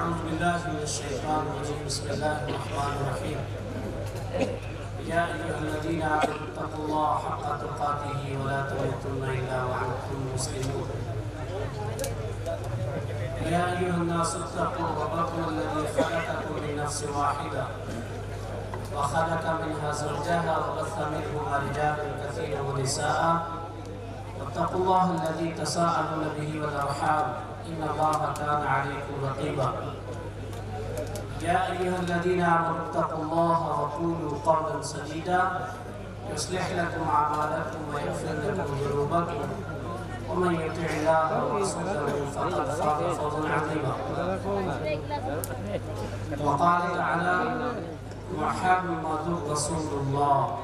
أعوذ بالله من الشيطان الرجيم بسم الله الرحمن الرحيم يا أيها الذين آمنوا اتقوا الله حق تقاته ولا تموتن إلا وأنتم مسلمون يا أيها الناس اتقوا ربكم الذي خلقكم من نفس واحدة وخلق منها زوجها وبث منهما رجالا كثيرا ونساء واتقوا الله الذي تساءلون به والأرحام إن الله كان عليكم رقيبا يا أيها الذين آمنوا اتقوا الله وقولوا قولا سديدا يصلح لكم أعمالكم ويغفر لكم ذنوبكم ومن يطع الله ورسوله فقد فاز فوزا عظيما وقال تعالى محمد رسول الله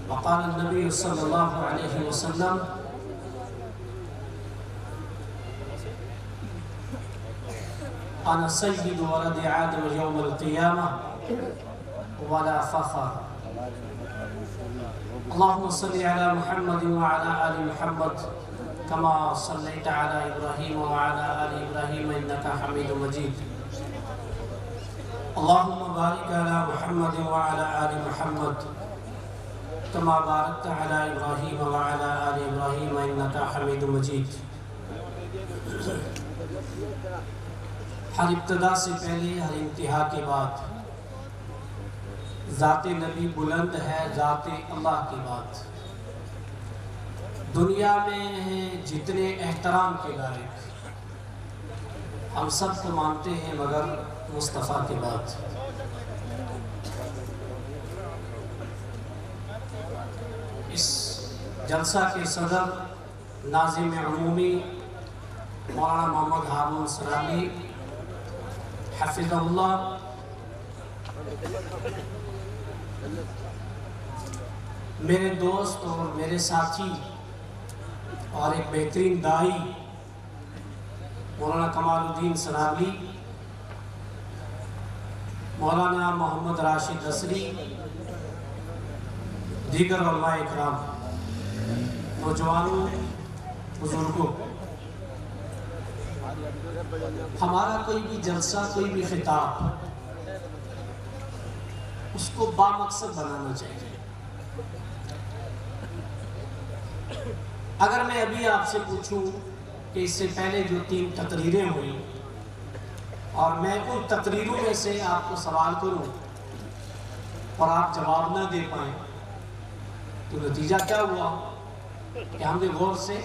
وقال النبي صلى الله عليه وسلم أنا سيد ولد آدم يوم القيامة ولا فخر اللهم صل على محمد وعلى آل محمد كما صليت على إبراهيم وعلى آل إبراهيم إنك حميد مجيد اللهم بارك على محمد وعلى آل محمد كما باركت على إبراهيم وعلى آل إبراهيم إنك حميد مجيد ہر ابتدا سے پہلے ہر انتہا کے بعد ذات نبی بلند ہے، ذات اللہ کی بات دنیا میں ہیں جتنے احترام کے لائق ہم سب کو مانتے ہیں مگر مصطفیٰ کی بات اس جلسہ کے صدر ناظم عمومی مولانا محمد ہارون سرالی حفظ اللہ، میرے دوست اور میرے ساتھی اور ایک بہترین داعی مولانا کمال الدین سرالی، مولانا محمد راشد اسری، دیگر علماء اکرام، نوجوانوں، بزرگوں، ہمارا کوئی بھی جلسہ، کوئی بھی خطاب اس کو بامقصد بنانا چاہیے۔ اگر میں ابھی آپ سے پوچھوں کہ اس سے پہلے جو 3 تقریریں ہوئی اور میں ان تقریروں میں سے آپ کو سوال کروں اور آپ جواب نہ دے پائیں تو نتیجہ کیا ہوا کہ ہم نے غور سے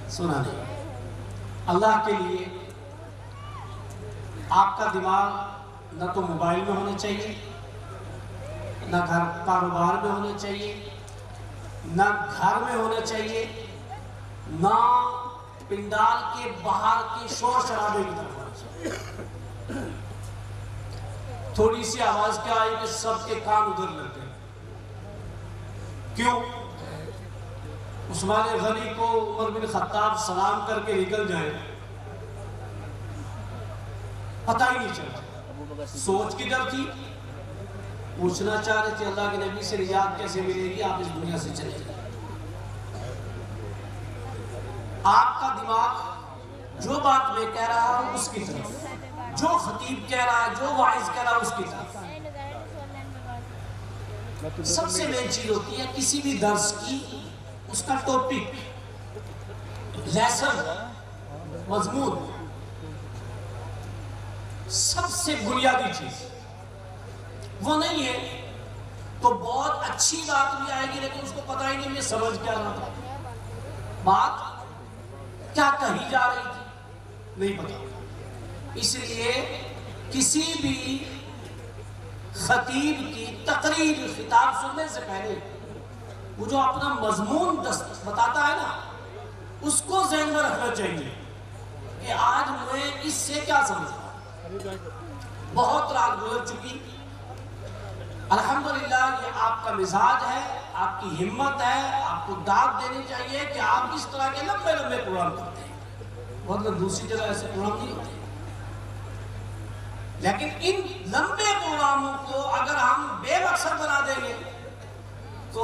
سنا نہیں۔ اللہ کے لیے آپ کا دماغ نہ تو موبائل میں ہونا چاہیے، نہ گھر کاروبار میں ہونا چاہیے، نہ گھر میں ہونا چاہیے، نہ پنڈال کے باہر کے شور شرابے کی طرف ہونا چاہیے۔ تھوڑی سی آواز کیا آئی کہ سب کے کان ادھر لگ گئے۔ کیوں؟ عثمان غنی کو عمر بن خطاب سلام کر کے نکل جائے، پتہ ہی نہیں چلتا۔ سوچ کدھر تھی؟ پوچھنا چاہ رہے تھے اللہ کے نبی سے نجات کیسے ملے گی، آپ اس دنیا سے چلے جائیں۔ آپ کا دماغ جو بات میں کہہ رہا ہوں اس کی طرف، جو خطیب کہہ رہا ہے، جو واعظ کہہ رہا ہے اس کی طرف۔ سب سے مین چیز ہوتی ہے کسی بھی درس کی اس کا ٹاپک، لیسن، مضمون، سب سے بنیادی چیز وہ نہیں ہے تو بہت اچھی بات بھی آئے گی لیکن اس کو پتہ ہی نہیں میں سمجھ کیا رہا تھا، بات کیا کہی جا رہی تھی نہیں پتا۔ اس لیے کسی بھی خطیب کی تقریر، خطاب سننے سے پہلے وہ جو اپنا مضمون بتاتا ہے نا اس کو ذہن میں رکھنا چاہیے کہ آج میں اس سے کیا سمجھا۔ بہت رات گزر چکی، الحمدللہ یہ آپ کا مزاج ہے، آپ کی ہمت ہے، آپ کو داد دینی چاہیے کہ آپ اس طرح کے لمبے لمبے پروگرام کرتے ہیں، مطلب دوسری جگہ ایسے پروگرام نہیں ہوتے۔ لیکن ان لمبے پروگراموں کو اگر ہم بے مقصد بنا دیں گے تو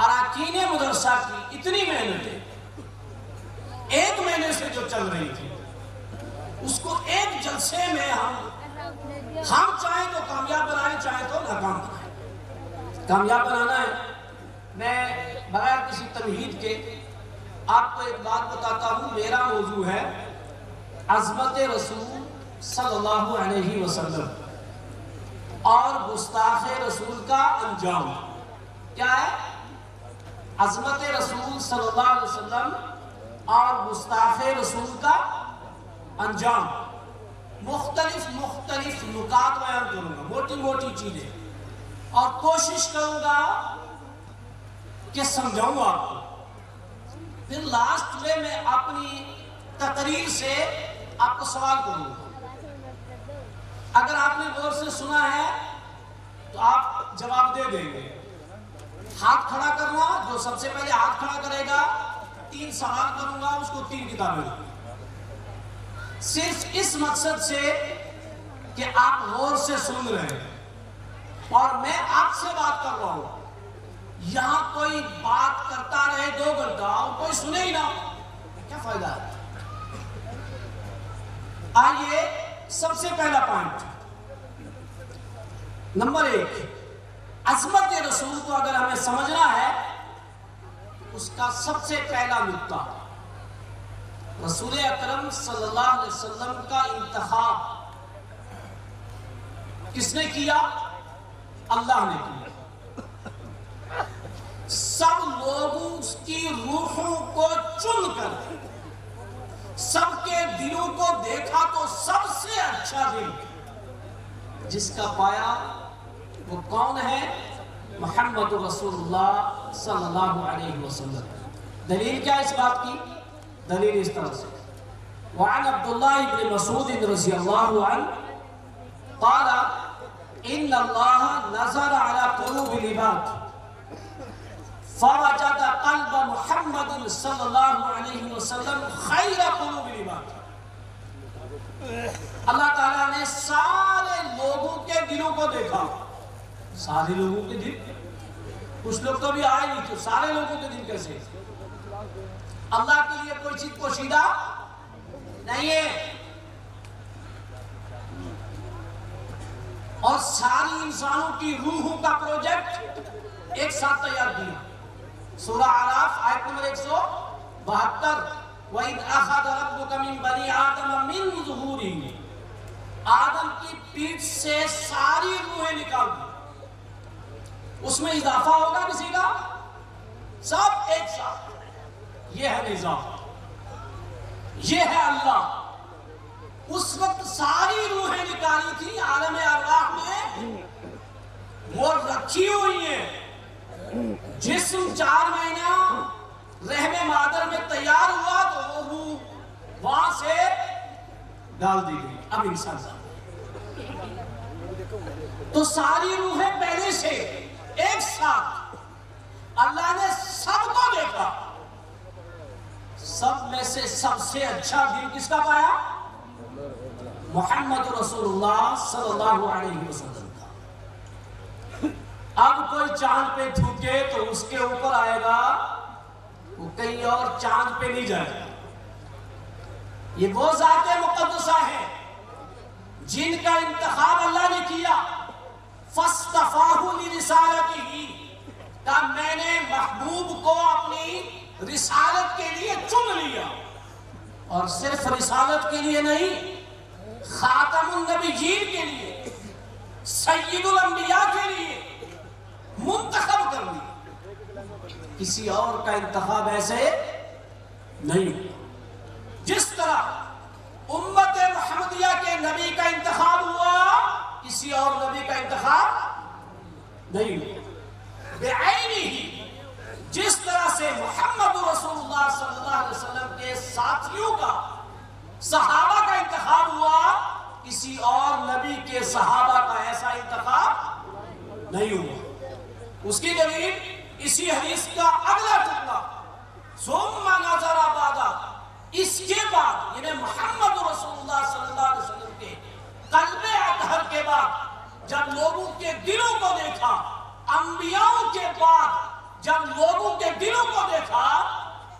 اراکین مدرسہ کی اتنی محنتیں، جو چل رہی تھی اس کو ایک جلسے میں ہم چاہیں تو کامیاب بنائیں، چاہیں تو ناکام بنائیں۔ کامیاب بنانا ہے۔ میں بغیر کسی تمہید کے آپ کو ایک بات بتاتا ہوں۔ میرا موضوع ہے عظمت رسول صلی اللہ علیہ وسلم اور گستاخ رسول کا انجام۔ کیا ہے؟ عظمت رسول صلی اللہ علیہ وسلم اور گستاخ رسول کا انجام۔ مختلف نکات بیان کروں گا، موٹی موٹی چیزیں، اور کوشش کروں گا کہ سمجھاؤں آپ کو۔ پھر لاسٹ میں اپنی تقریر سے آپ کو سوال کروں گا۔ اگر آپ نے غور سے سنا ہے تو آپ جواب دے دیں گے۔ ہاتھ کھڑا کرنا، جو سب سے پہلے ہاتھ کھڑا کرے گا 3 سوال کروں گا، اس کو 3 کتابیں دوں گا، صرف اس مقصد سے کہ آپ غور سے سن رہے ہیں اور میں آپ سے بات کر رہا ہوں۔ یہاں کوئی بات کرتا رہے 2 گھنٹہ اور کوئی سنے ہی نہ، کیا فائدہ ہے؟ آئیے سب سے پہلا پوائنٹ، نمبر 1، عظمت رسول کو اگر ہمیں سمجھنا ہے اس کا سب سے پہلا نکتہ، رسول اکرم صلی اللہ علیہ وسلم کا انتخاب کس نے کیا؟ اللہ نے کیا۔ سب لوگوں کی روحوں کو چن کر سب کے دلوں کو دیکھا تو سب سے اچھا دل جس کا پایا وہ کون ہے؟ محمد رسول اللہ صلی اللہ علیہ وسلم۔ دلیل کیا اس بات کی؟ دلیل اس طرح سے، وعن عبداللہ بن مسعود رضی اللہ عنہ قال ان اللہ نظر على قلوب العباد فوجد قلب محمد صلی اللہ علیہ وسلم خیر قلوب العباد۔ اللہ تعالیٰ نے سارے لوگوں کے دلوں کو دیکھا۔ سارے لوگوں کے دل؟ کچھ لوگ تو بھی آئے نہیں تھے، سارے لوگوں کے دل کیسے؟ اللہ کے لیے کوئی چیز پوشیدہ نہیں ہے، اور ساری انسانوں کی روحوں کا پروجیکٹ ایک ساتھ تیار کیا۔ سورہ اعراف آیت نمبر 172، وَإِذْ أَخَذَ رَبُّكَ مِنْ بَنِي آدَمَ مِنْ ظُهُورِهِمْ، آدم کی پیٹھ سے ساری روحیں نکال دی۔ اس میں اضافہ ہوگا کسی کا؟ سب ایک ساتھ۔ یہ ہے نظام، یہ ہے اللہ۔ اس وقت ساری روحیں نکالی تھی عالم ارواح میں، وہ رکھی ہوئی ہیں۔ جسم 4 مہینہ رحم مادر میں تیار ہوا تو وہ روح وہاں سے ڈال دی گئی، اب انسان تو ساری روحیں پہلے سے ایک ساتھ اللہ نے سب کو دیکھا۔ سب میں سے سب سے اچھا دل کس کا پایا؟ محمد رسول اللہ صلی اللہ علیہ وسلم کا۔ اب کوئی چاند پہ تھوکے تو اس کے اوپر آئے گا، وہ کہیں اور چاند پہ نہیں جائے گا۔ یہ وہ ذات مقدسہ ہے جن کا انتخاب اللہ نے کیا۔ فَاسْتَفَاهُ لِرِسَالَتِهِ، کہ میں نے محبوب کو اپنی رسالت کے لیے چن لیا، اور صرف رسالت کے لیے نہیں، خاتم النبیین کے لیے، سید الانبیاء کے لیے منتخب کر لیا۔ کسی اور کا انتخاب ایسے نہیں۔ جس طرح امت محمدیہ کے نبی کا انتخاب ہوا، کسی اور نبی کا انتخاب نہیں ہوا۔ بعینہ، جس طرح سے محمد رسول اللہ صلی اللہ علیہ وسلم کے ساتھیوں کا، صحابہ کا انتخاب ہوا، کسی اور نبی کے صحابہ کا ایسا انتخاب نہیں ہوا۔ اس کی دلیل اسی حدیث کا اگلا ٹکڑا، ثم نظر بعد، اس کے بعد یعنی محمد رسول اللہ صلی اللہ علیہ وسلم کے قلب اطہر کے بعد جب لوگوں کے دلوں کو دیکھا، انبیاء کے بعد جب لوگوں کے دلوں کو دیکھا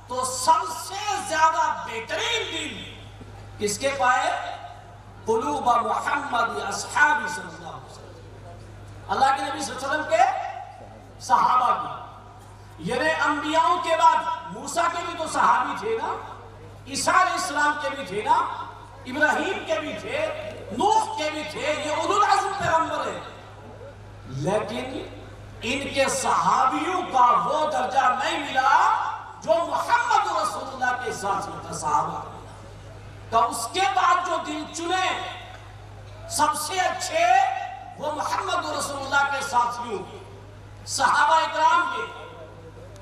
تو سب سے زیادہ بہترین دل کس کے پائے؟ قلوب محمد اصحابی صلی اللہ علیہ وسلم، اللہ کے نبی صلی اللہ علیہ وسلم کے صحابہ کی، یعنی انبیاءوں کے بعد موسیٰ کے بھی تو صحابی تھے نا، عیسیٰ علیہ السلام کے بھی تھے نا، ابراہیم کے بھی تھے، نوح کے بھی تھے، یہ اولو العزم پیغمبر ہے، لیکن ان کے صحابیوں کا وہ درجہ نہیں ملا جو محمد رسول اللہ کے ساتھ صحابہ ملا۔ کہ اس کے بعد جو دل چنے سب سے اچھے وہ محمد رسول اللہ کے ساتھیوں صحابہ اکرام کے،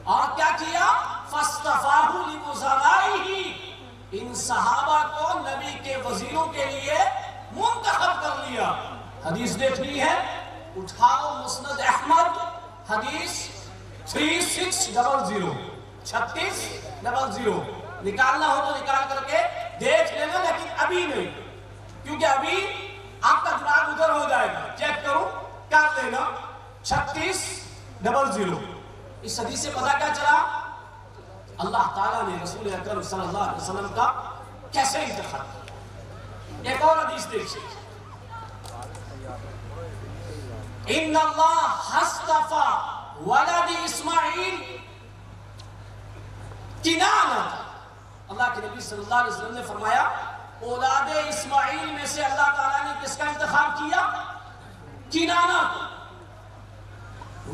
اور کیا کیا؟ فَاسْتَفَاهُ لِمُزَرَائِهِ، ان صحابہ کو نبی کے وزیروں کے لیے منتخب کر لیا۔ حدیث دیکھ لی ہے، اٹھاؤ مسند احمد حدیث 3600 3600، نکالنا ہو تو نکال کر کے دیکھ لینا، لیکن ابھی نہیں، کیونکہ ابھی آپ کا دماغ ادھر ہو جائے گا، چیک کرو کر لینا 3600۔ اس حدیث سے پتہ کیا چلا؟ اللہ تعالیٰ نے رسول اکرم صلی اللہ علیہ وسلم کا کیسے انتخاب کیا۔ ایک اور حدیث دیکھیں، ان اللہ اصطفى ولد اسماعیل کنانہ، اللہ کے نبی صلی اللہ علیہ وسلم نے فرمایا اولاد اسماعیل میں سے اللہ تعالیٰ نے کس کا انتخاب کیا؟ کنانہ کو۔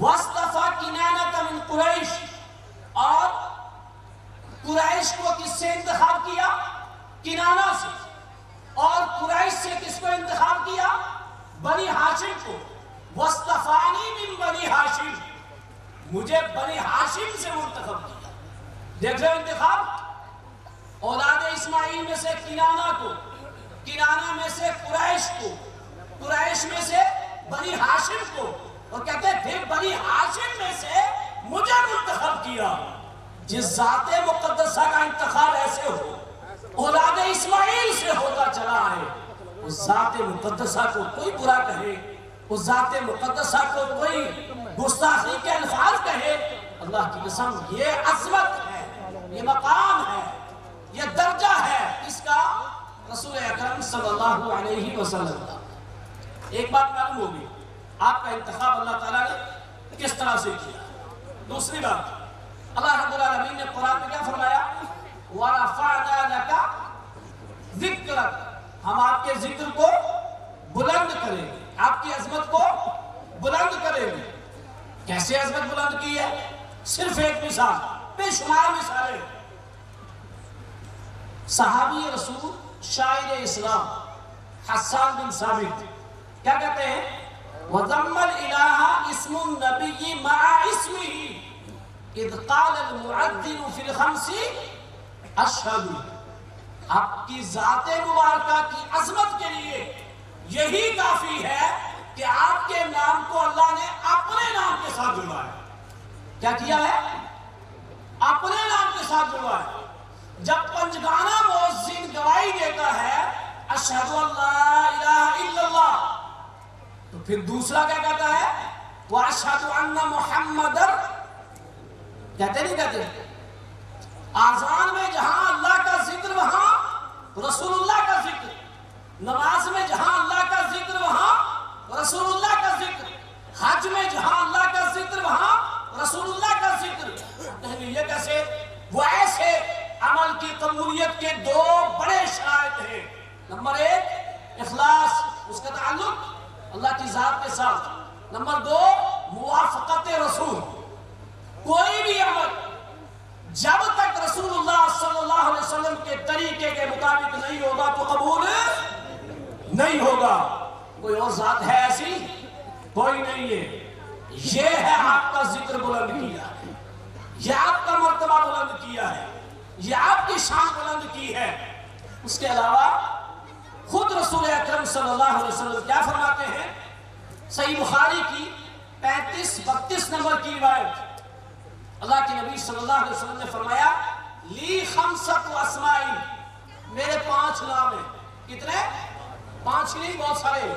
واصطفى کنانہ من قریش، اور قریش کو کس سے انتخاب کیا؟ کنانہ سے۔ اور قریش سے کس کو انتخاب کیا؟ بنی ہاشم کو۔ واصطفانی من بنی ہاشم، مجھے بنی ہاشم سے منتخب کیا۔ دیکھ رہے انتخاب، اولاد اسماعیل میں سے کنانہ کو، کنانہ میں سے قریش کو، قریش میں سے بنی ہاشم کو، اور کہتے تھے بنی ہاشم میں سے مجھے منتخب کیا۔ جس ذات مقدسہ کا انتخاب ایسے ہو، اولاد اسماعیل سے ہوتا چلا ہے، اس ذات مقدسہ کو کوئی برا کہے، اس ذات مقدسہ کو کوئی گستاخی کے الفاظ کہے، اللہ کی قسم یہ عظمت ہے، یہ مقام ہے، یہ درجہ ہے اس کا رسول اکرم صلی اللہ علیہ وسلم کا۔ ایک بات معلوم ہوگی، آپ کا انتخاب اللہ تعالیٰ نے کس طرح سے کیا۔ دوسری بات، اللہ رب العالمین نے قرآن میں کیا فرمایا؟ وَرَفَعْنَا لَكَ ذِكْرَكَ، ہم آپ کے ذکر کو بلند کریں گے، آپ کی عظمت کو بلند کریں گے۔ کیسے عظمت بلند کی ہے؟ صرف ایک مثال، بے شمار مثالیں۔ صحابی رسول شاعر اسلام حسان بن ثابت کیا کہتے ہیں؟ وَضَمَّ الْإِلَٰهَ اسْمُ النَّبِيِّ مَعَ اسْمِهِ اِذْ قَالَ الْمُعَدِّنُ فِي الْخَمْسِ أَشْهَدُ، آپ کی ذات مبارکہ کی عظمت کے لیے یہی کافی ہے کہ آپ کے نام کو اللہ نے اپنے نام کے ساتھ جڑوا ہے۔ کیا کیا ہے؟ اپنے نام کے ساتھ جڑوا ہے۔ جب پنجگانہ مؤذن گواہی دیتا ہے اشہد ان لا الہ الا اللہ، تو پھر دوسرا کیا کہتا ہے؟ واشہد ان محمد، کہتے نہیں کہتے؟ آذان میں جہاں اللہ کا ذکر وہاں رسول اللہ کا ذکر، نماز میں جہاں اللہ کا ذکر وہاں رسول اللہ کا ذکر، حج میں جہاں اللہ کا ذکر وہاں رسول اللہ کا ذکر۔ یہ کیسے؟ وہ ایسے عمل کی قبولیت کے دو بڑے شرائط ہیں۔ نمبر ایک اخلاص، اس کا تعلق اللہ کی ذات کے ساتھ۔ نمبر دو موافقت رسول، کوئی بھی عمل جب تک رسول اللہ صلی اللہ علیہ وسلم کے طریقے کے مطابق نہیں ہوگا تو قبول نہیں ہوگا۔ کوئی اور ذات ہے ایسی؟ کوئی نہیں ہے۔ یہ ہے آپ کا ذکر بلند کیا ہے، یہ آپ کا مرتبہ بلند کیا ہے، یہ آپ کی شان بلند کی ہے۔ اس کے علاوہ خود رسول اکرم صلی اللہ علیہ وسلم کیا فرماتے ہیں؟ صحیح بخاری کی 35-32 نمبر کی روایت، اللہ کے نبی صلی اللہ علیہ وسلم نے فرمایا لی خمسۃ اسماء، میرے 5 نام ہیں۔ کتنے؟ 5 نہیں، بہت سارے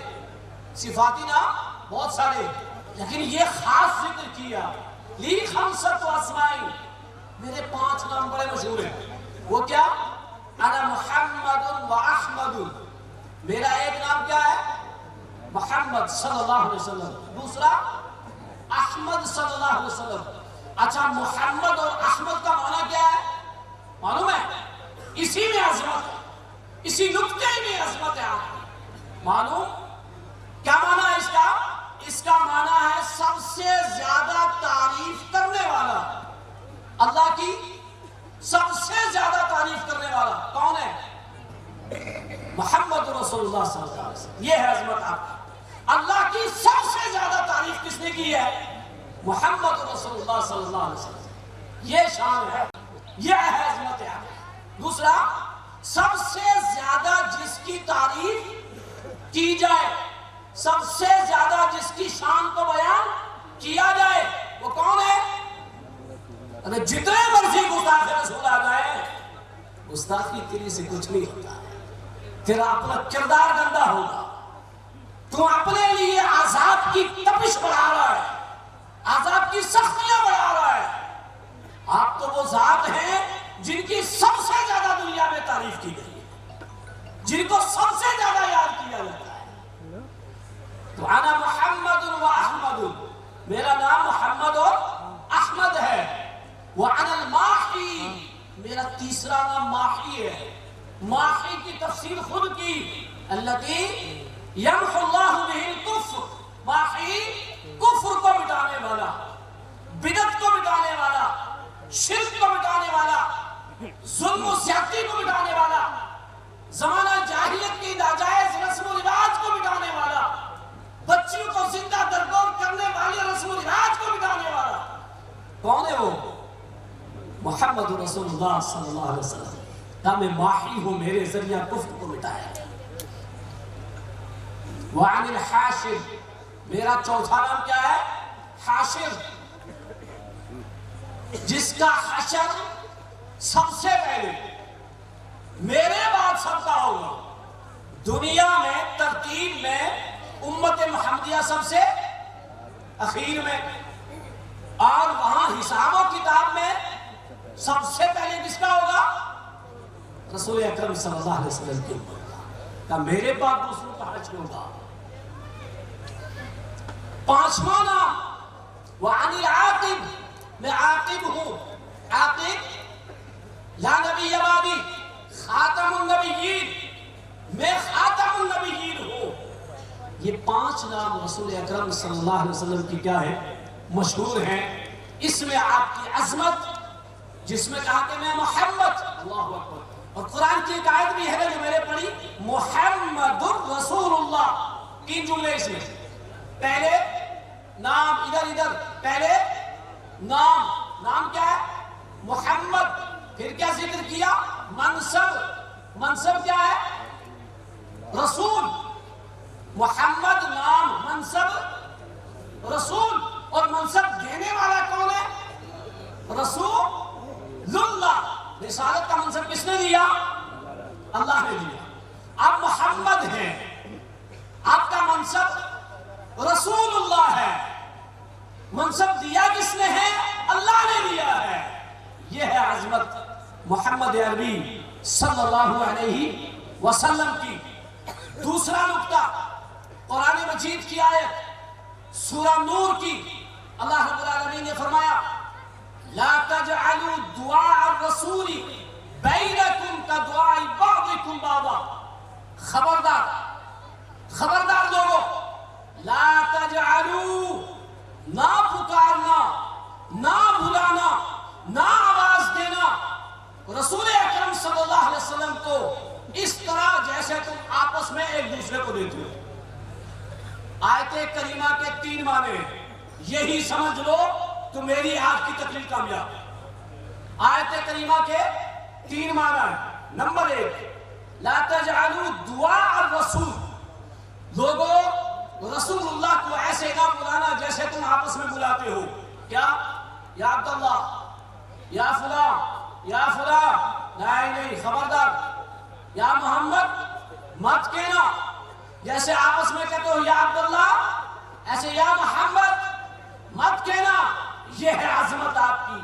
صفاتی نام بہت سارے، لیکن یہ خاص ذکر کیا لی خمسۃ اسماء، میرے 5 نام بڑے مشہور ہیں. وہ کیا؟ انا محمد و احمد. میرا ایک نام کیا ہے؟ محمد صلی اللہ علیہ وسلم. دوسرا احمد صلی اللہ علیہ وسلم. اچھا محمد اور احمد کا معنی کیا ہے معلوم ہے؟ اسی میں عظمت ہے, اسی نقطے میں عظمت ہے. آپ معلوم کیا معنی ہے اس کا؟ اس کا معنی ہے سب سے زیادہ تعریف کرنے والا. اللہ کی سب سے زیادہ تعریف کرنے والا کون ہے؟ محمد رسول اللہ صلی اللہ علیہ وسلم. یہ ہے عظمت آپ کی. اللہ کی سب سے زیادہ تعریف کس نے کی ہے؟ محمد رسول اللہ صلی اللہ علیہ وسلم. یہ شان ہے, یہ ہے عظمت ہے. دوسرا, سب سے زیادہ جس کی تعریف کی جائے, سب سے زیادہ جس کی شان کو بیان کیا جائے, وہ کون ہے؟ جتنے مرضی گستاخ رسول آ جائے, گستاخی تیری سے کچھ نہیں ہوتا. تیرا اپنا کردار گندا ہوگا. تو اپنے لیے عذاب کی تپش بڑھا رہا ہے, عذاب کی سختیاں بڑھا رہا ہے. آپ تو وہ ذات ہیں جن کی سب سے زیادہ دنیا میں تعریف کی گئی ہے, جن کو سب سے زیادہ یاد کیا جاتا ہے. تو انا محمد و احمد, میرا نام محمد اور احمد ہے. وَأَنَا الْمَاحِي, میرا تیسرا نام ماحی ہے. ماحی کی تفسیر خود کی, الَّذِي يَمْحُ اللَّهُ بِهِ الْكُفْرَ. ماحی کفر کو مٹانے والا, بدعت کو مٹانے والا, شرک کو مٹانے والا, ظلم و زیادتی کو مٹانے والا, زمانہ جاہلیت کی ناجائز رسم و رواج کو مٹانے والا, بچیوں کو زندہ درگور کرنے والے رسم و رواج کو مٹانے والا. کون ہے وہ؟ محمد رسول اللہ صلی اللہ علیہ وسلم. کہ میں ماحی ہوں, میرے ذریعہ کفر کو مٹایا. وعن الحاشر, میرا چوتھا نام کیا ہے؟ حاشر, جس کا حشر سب سے پہلے میرے بعد سب کا ہوگا. دنیا میں ترتیب میں امت محمدیہ سب سے اخیر میں, اور وہاں حساب و کتاب میں سب سے پہلے کس کا ہوگا؟ رسول اکرم صلی اللہ علیہ وسلم کے اوپر. کہ میرے بعد دوسروں کا حشر ہوگا. پانچواں نام وعن العاقب, میں عاقب ہوں. عاقب لا نبی بعدی, خاتم النبیین, میں خاتم النبیین ہوں. یہ 5 نام رسول اکرم صلی اللہ علیہ وسلم کی کیا ہے؟ مشہور ہیں. اس میں آپ کی عظمت, جس میں کہا کہ میں محمد, اللہ اکبر. اور قرآن کی ایک آیت بھی ہے جو میں نے پڑھی, محمد الرسول اللہ. 3 جملے اس میں. پہلے نام ادھر ادھر, پہلے نام, نام کیا ہے؟ محمد. پھر کیا ذکر کیا؟ منصب. منصب کیا ہے؟ رسول. محمد نام, منصب رسول. اور منصب دینے والا کون ہے؟ رسول اللہ. رسالت کا منصب کس نے دیا؟ اللہ نے دیا. آپ محمد ہیں, آپ کا منصب رسول اللہ ہے. منصب دیا کس نے ہے؟ اللہ نے دیا ہے. یہ ہے عظمت محمد عربی صلی اللہ علیہ وسلم کی. دوسرا نقطہ, قرآن مجید کی آیت سورہ نور کی, اللہ رب العالمین نے فرمایا لا تجعلوا دعاء الرسول بینکم کدعاء بعضکم بعضا. خبردار, خبردار لوگوں, لا تجعلوا, نہ پکارنا, نہ بلانا, نہ آواز دینا رسول اکرم صلی اللہ علیہ وسلم کو اس طرح جیسے تم آپس میں ایک دوسرے کو دیتے ہو. آیت کریمہ کے 3 معنی ہیں, یہی سمجھ لو تو میری آج کی تقریر کامیاب. آیت کریمہ کے 3 معنی ہیں. نمبر 1, لا تجعلوا دعاء الرسول, لوگوں رسول اللہ کو ایسے نہ بلانا جیسے تم آپس میں بلاتے ہو. کیا؟ یا عبداللہ, یا فلاں, یا فلاں. نہیں, خبردار. یا محمد مت کہنا جیسے آپس میں کہتے ہو یا عبداللہ, ایسے یا محمد مت کہنا. یہ ہے عظمت آپ کی,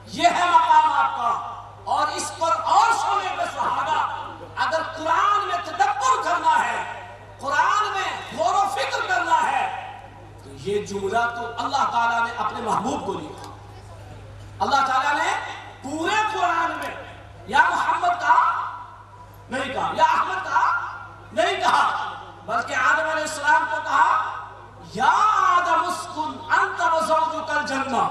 یہ ہے مقام آپ کا، اور اس پر اور سونے پہ سہاگا۔ اگر قرآن میں تدبر کرنا ہے، قرآن میں غور و فکر کرنا ہے، تو یہ جملہ تو اللہ تعالیٰ نے اپنے محبوب کو لکھا۔ اللہ تعالیٰ نے پورے قرآن میں یا محمد کہا نہیں کہا، یا احمد کہا نہیں کہا، بلکہ آدم علیہ السلام کو کہا یا آدم اسکن انت وزوجک الجنہ،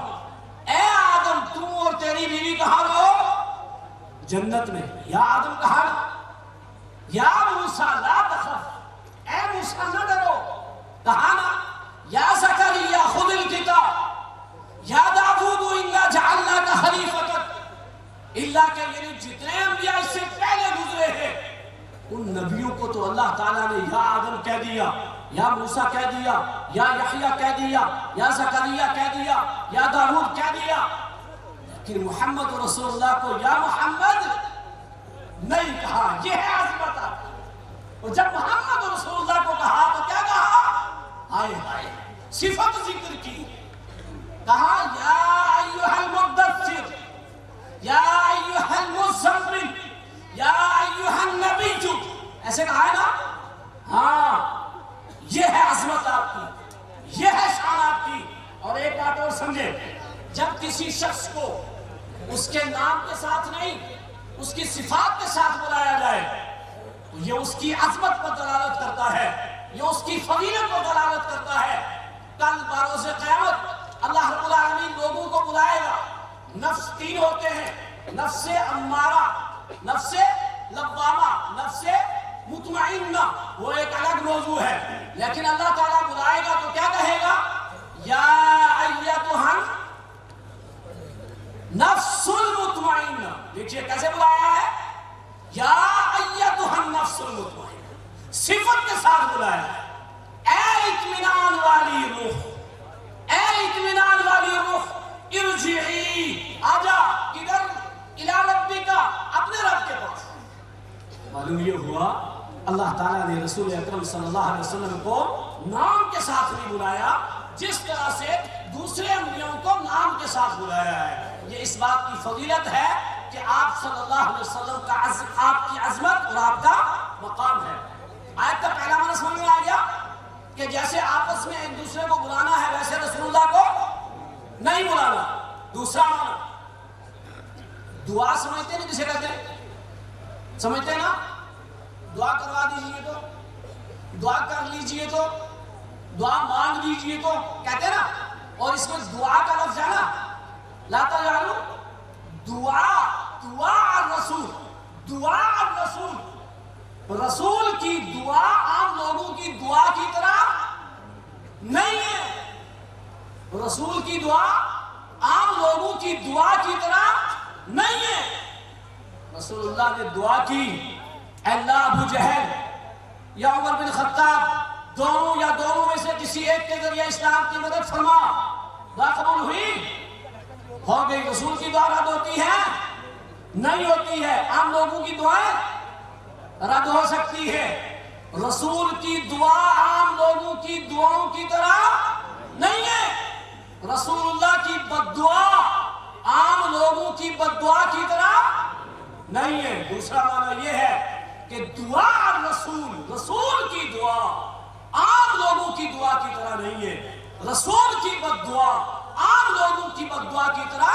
اے آدم تم اور تیری بیوی کہاں رہو؟ جنت میں۔ یا آدم کہا نا، یا موسیٰ لا تخف، اے موسیٰ نہ ڈرو، کہا نا یا زکریا خذ الکتاب، یا داؤد انا جعلناک خلیفۃ، اللہ کہ یعنی جتنے انبیاء اس سے پہلے گزرے ہیں ان نبیوں کو تو اللہ تعالیٰ نے یا آدم کہہ دیا، یا موسیٰ کہہ دیا، یا یحییٰ کہہ دیا، یا زکریا کہہ دیا، یا داؤد کہہ دیا، لیکن محمد رسول اللہ کو یا محمد نہیں کہا۔ یہ ہے عظمت آپ کی۔ اور جب محمد رسول اللہ کو کہا تو کیا کہا؟ ہائے ہائے، صفت ذکر کی، کہا یا ایھا المدثر، یا ایھا المزمل، یا ایھا النبی، ایسے کہا ہے نا؟ ہاں، یہ ہے عظمت آپ کی، یہ ہے شان آپ کی۔ اور ایک بات اور سمجھے، جب کسی شخص کو اس کے نام کے ساتھ نہیں، اس کی صفات کے ساتھ بلایا جائے تو یہ اس کی عظمت پر دلالت کرتا ہے، یہ اس کی فضیلت پر دلالت کرتا ہے۔ کل بروز قیامت اللہ رب العالمین لوگوں کو بلائے گا۔ نفس تین ہوتے ہیں، نفس امارہ، نفس لوامہ، نفس مطمئنہ، وہ ایک الگ موضوع ہے، لیکن اللہ تعالیٰ بلائے گا تو کیا کہے گا؟ یا ایتھا نفس المطمئنہ، دیکھئے کیسے بلایا ہے؟ یا ایتھا النفس المطمئنہ، صفت کے ساتھ بلایا ہے۔ اے اطمینان والی روح، اے اطمینان والی روح، ارجعی، آجا، کدھر؟ الی ربک، اپنے رب کے پاس۔ معلوم یہ ہوا اللہ تعالیٰ نے رسول اکرم صلی اللہ علیہ وسلم کو نام کے ساتھ نہیں بلایا جس طرح سے دوسرے انبیاء کو نام کے ساتھ بلایا ہے۔ یہ اس بات کی فضیلت ہے کہ آپ صلی اللہ علیہ وسلم کا آپ کی عظمت اور آپ کا مقام ہے۔ آیت کا پہلا معنی سمجھ میں آ گیا کہ جیسے آپس میں ایک دوسرے کو بلانا ہے ویسے رسول اللہ کو نہیں بلانا۔ دوسرا معنی، دعا سمجھتے ہیں کسے کہتے ہیں؟ سمجھتے ہیں نا؟ دعا کروا دیجئے تو، دعا کر لیجئے تو، دعا مانگ لیجئے تو، کہتے ہیں نا؟ اور اس میں دعا کا لفظ ہے نا، لا تجعلوا دعا الرسول، دعا الرسول، رسول کی دعا عام لوگوں کی دعا کی طرح نہیں ہے، رسول کی دعا عام لوگوں کی دعا کی طرح نہیں ہے۔ رسول اللہ نے دعا کی، اے اللہ ابو جہل یا عمر بن خطاب دونوں یا دونوں میں سے کسی ایک کے ذریعے اسلام کی مدد فرما، دعا قبول ہوئی؟ ہو گئی۔ رسول کی دعا رد ہوتی ہے؟ نہیں ہوتی ہے۔ عام لوگوں کی دعائیں رد ہو سکتی ہے، رسول کی دعا عام لوگوں کی دعاؤں کی طرح نہیں ہے۔ رسول اللہ کی بد دعا عام لوگوں کی بد دعا کی طرح نہیں ہے۔ دوسرا معنی یہ ہے کہ دعا الرسول، رسول کی دعا عام لوگوں کی دعا کی طرح نہیں ہے، رسول کی بد دعا عام لوگوں کی بد دعا کی طرح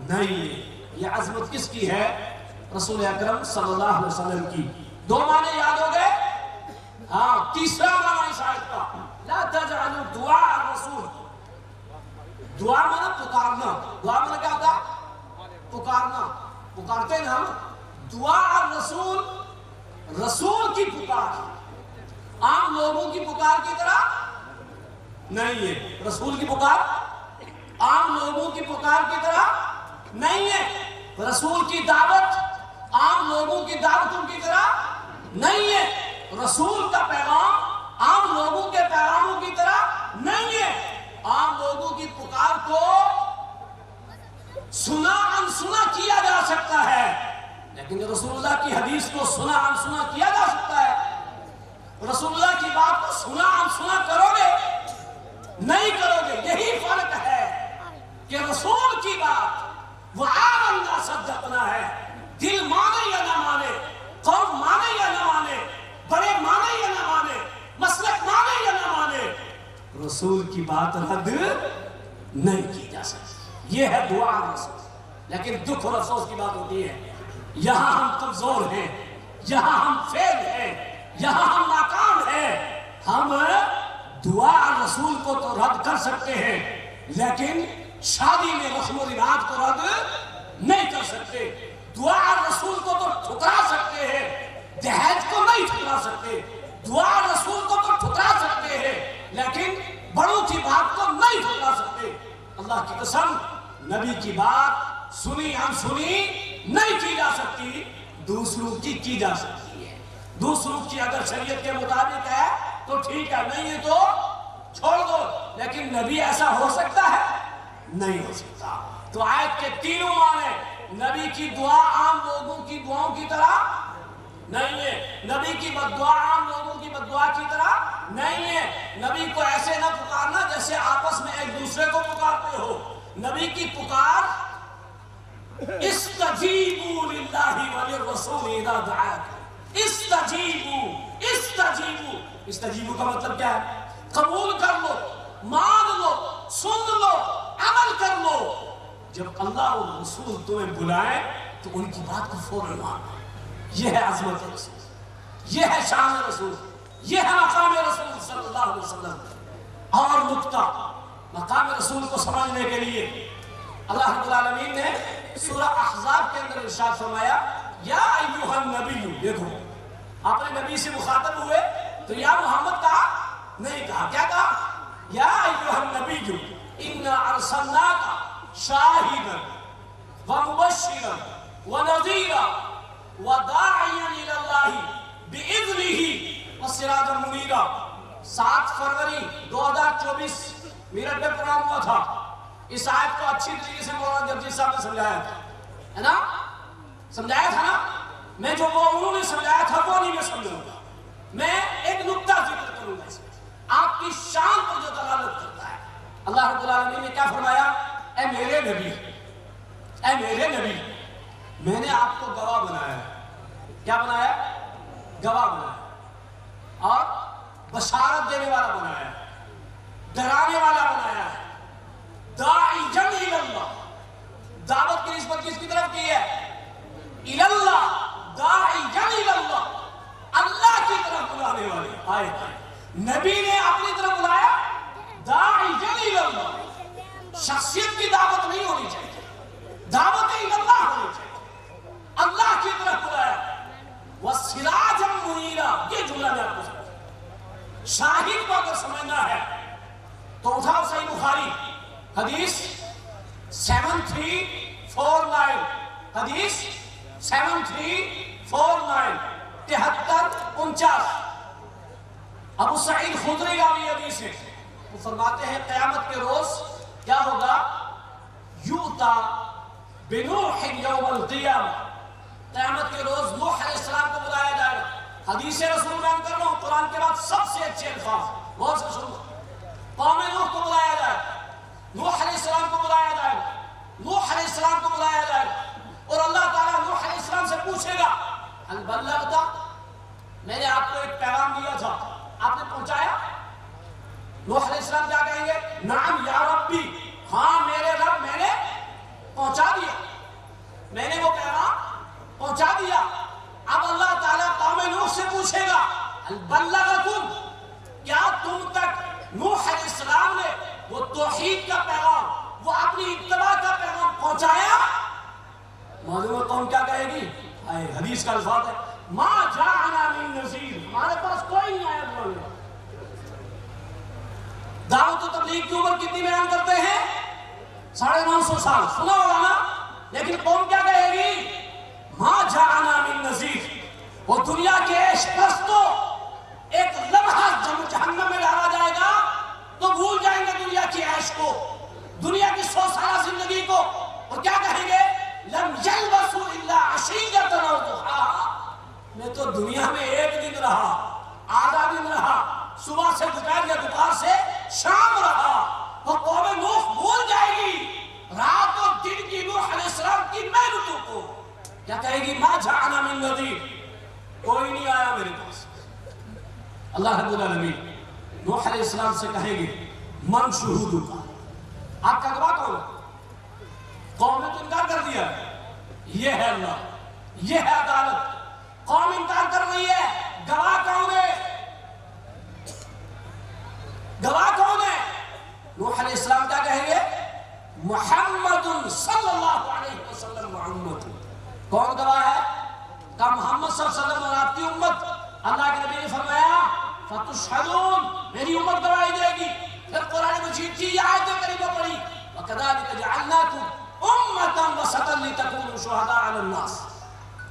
نہیں ہے۔ یہ عظمت کس کی ہے؟ رسول اکرم صلی اللہ علیہ وسلم کی۔ دو معنی یاد ہو گئے؟ ہاں، تیسرا معنی اس آیت کا، لا تجعلوا دعاء الرسول، دعا معنی پکارنا، دعا معنی کیا ہوتا ہے؟ پکارنا، پکارتے ہیں ہم، دعا الرسول، رسول کی پکار عام لوگوں کی پکار کی طرح نہیں ہے، رسول کی پکار عام لوگوں کی پکار کی طرح نہیں ہے، رسول کی دعوت عام لوگوں کی دعوتوں کی طرح نہیں ہے، رسول کا پیغام عام لوگوں کے پیغاموں کی طرح نہیں ہے۔ عام لوگوں کی پکار کو سنا انسنا کیا جا سکتا ہے، لیکن رسول اللہ کی حدیث کو سنا انسنا کیا جا سکتا ہے۔ رسول اللہ کی بات کو سنا انسنا کرو گے نہیں کرو گے، یہی فرق ہے کہ رسول کی بات وہ آمنا صدقنا ہے. دل مانے یا نہ مانے، قوم مانے یا نہ مانے، بڑے مانے یا نہ مانے، مسلک مانے یا نہ مانے، رسول کی بات رد نہیں کی جا سکتی. یہ ہے دعا رسول. لیکن دکھ اور افسوس کی بات ہوتی ہے، یہاں ہم کمزور ہیں، یہاں ہم فیل ہیں، یہاں ہم ناکام ہیں. ہم دعا رسول کو تو رد کر سکتے ہیں، لیکن شادی میں رسم و رواج کو رد نہیں کر سکتے. دعا رسول کو تو ٹھکرا سکتے ہیں، دہیج کو نہیں ٹھکرا سکتے. دعا رسول کو تو ٹھکرا سکتے ہیں، لیکن بڑوں کی بات کو نہیں ٹھکرا سکتے. اللہ کی قسم، نبی کی بات سنی انسنی نہیں کی جا سکتی، دوسروں کی جا سکتی ہے. دوسروں کی اگر شریعت کے مطابق ہے تو ٹھیک ہے، نہیں ہے تو چھوڑ دو. لیکن نبی ایسا ہو سکتا ہے؟ نہیں ہو سکتا. تو آیت کے تینوں معنی، نبی کی دعا عام لوگوں کی دعاؤں کی طرح نہیں ہے، نبی کی بددعا عام لوگوں کی بددعا کی طرح نہیں ہے. نبی کو ایسے نہ پکارنا جیسے آپس میں ایک دوسرے کو پکارتے ہو. نبی کی پکار استجیبوا للہ وللرسول اذا دعاکم. استجیبوا کا مطلب کیا ہے؟ قبول کر لو، مان لو، سن لو، عمل کر لو. جب اللہ اور رسول تمہیں بلائیں تو ان کی بات کو فوراً مانو. یہ ہے عظمت رسول، یہ ہے شان رسول، یہ ہے مقام رسول صلی اللہ علیہ وسلم. اور نکتہ مقام رسول کو سمجھنے کے لیے اللہ رب العالمین نے سورہ احزاب کے اندر ارشاد فرمایا، یا ایھا النبی. دیکھو آپ نے نبی سے مخاطب ہوئے تو یا محمد کہا نہیں، کہا کیا کہا؟ یا ایھا النبی انا ارسلناک شاہدا ومبشرا ونذیرا وداعیا الی اللہ باذنہ وسراجا منیرا. 7 فروری 2024 میرٹ میں پروگرام ہوا تھا. اس آیت کو اچھی طریقے سے مولانا جگجیت صاحب نے سمجھایا تھا، ہے نا؟ سمجھایا تھا نا؟ میں جو وہ انہوں نے سمجھایا تھا وہ نہیں میں سمجھوں گا. میں ایک نکتہ ذکر کروں گا اس میں، آپ کی شان پر جو دلالت کرتا ہے. اللہ رب العالمین نے کیا فرمایا؟ اے میرے نبی، اے میرے نبی، میں نے آپ کو گواہ بنایا ہے. کیا بنایا؟ گواہ بنایا، اور بشارت دینے والا بنایا ہے، ڈرانے والا بنایا ہے. داعیا الی اللہ، دعوت کی نسبت کس کی طرف کی ہے؟ الی اللہ. داعیا الی اللہ، اللہ کی طرف بلانے والے. آئے نبی نے اپنی طرف بلایا، داعیا الی اللہ. شخصیت کی دعوت نہیں ہونی چاہیے، دعوت الی اللہ ہونی چاہیے. اللہ کی طرف بلایا. وسراجا منیرا، یہ جملہ میں آپ کو سمجھا. شاہد کو اگر سمجھنا ہے تو اٹھاؤ صحیح بخاری حدیث 7349، حدیث 7349 7349. ابو سعید خدری راوی حدیث ہے، وہ فرماتے ہیں قیامت کے روز کیا ہوگا؟ یؤتا بنوح یوم القیامہ. قیامت کے روز نوح علیہ السلام کو بلایا جائے گا. حدیث رسول بیان کر رہا ہوں، قرآن کے بعد سب سے اچھے الفاظ. غور سے سنو. قوم نوح کو بلایا جائے گا، نوح علیہ السلام کو بلایا جائے گا، نوح علیہ السلام کو بلایا جائے گا، اور اللہ تعالیٰ نوح علیہ السلام سے پوچھے گا هل بلغت، میں نے آپ کو ایک پیغام دیا تھا، آپ نے پہنچایا؟ نوح علیہ السلام کیا کہیں گے؟ نعم یا ربی، ہاں میرے رب میں نے پہنچا دیا، میں نے وہ پیغام پہنچا دیا. اب اللہ تعالیٰ قوم نوح سے پوچھے گا هل بلغتم، کیا تم تک نوح علیہ السلام نے وہ توحید کا پیغام، وہ اپنی اتباع کا پیغام پہنچایا؟ معلوم قوم کیا کہے گی؟ حدیث کا الفاظ ہے ما جاءنا من نذیر، ہمارے پاس کوئی نہیں آیا بولنے. دعوت و تبلیغ کی عمر کتنی بیان کرتے ہیں؟ 950 سال. سنا ہوگا نا؟ لیکن قوم کیا کہے گی؟ ما جاءنا من نذیر. وہ دنیا کے عشق پرستوں ایک لمحہ جب جہنم میں ڈالا جائے گا تو بھول جائیں گے دنیا کی عیش کو، دنیا کی 100 سالہ زندگی کو، اور کیا کہیں گے؟ لم یلبثوا الا عشیۃ او ضحاہا. میں تو دنیا میں ایک دن رہا، آدھا دن رہا، صبح سے دوپہر یا دوپہر سے شام رہا. اور قوم نوح بھول جائے گی رات اور دن کی نوح علیہ السلام کیا کہے گی؟ ما جاءنا من نذیر، کوئی نہیں آیا میرے پاس۔ اللہ رب العالمین نوح علیہ السلام سے کہے گی من شہودک، آپ کا گواہ کون ہے؟ قوم نے تو انکار کر دیا، یہ ہے اللہ، یہ ہے عدالت، قوم انکار کر رہی ہے، گواہ کون ہے؟ گواہ کون ہے؟ نوح علیہ السلام کیا کہیں گے؟ محمد صلی اللہ علیہ وسلم محمد۔ کون گواہ ہے؟ کہ محمد صلی اللہ علیہ وسلم اور آپ کی امت۔ اللہ کے نبی نے فرمایا فتشہدون، میری امت گواہی دے گی۔ پھر قرآن مجید کی یہ آیت کریمہ پڑھی وَكَذَلِكَ جَعَلْنَاكُمْ أُمَّةً وَسَطًا لِتَكُونُوا شُهَدَاءَ عَلَى النَّاسِ،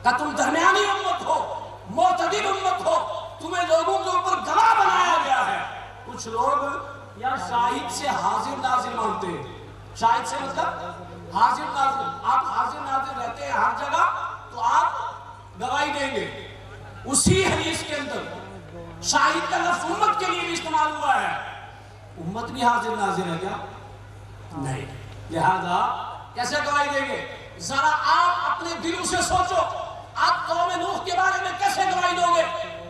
کہ تم درمیانی امت ہو، معتدل امت ہو، تمہیں لوگوں کے اوپر گواہ بنایا گیا ہے۔ کچھ لوگ یا شاہد سے حاضر ناظر مانتے ہیں۔ شاہد سے مطلب حاضر ناظر، آپ حاضر ناظر رہتے ہیں ہر جگہ تو آپ گواہی دیں گے۔ اسی حدیث کے اندر شاہد کا لفظ امت کے لیے بھی استعمال ہوا ہے۔ امت بھی حاضر ناظر ہے کیا؟ نہیں، لہذا کیسے گواہی دیں گے؟ ذرا آپ اپنے دلوں سے سوچو، آپ قوم نوح کے بارے میں کیسے گواہی دو گے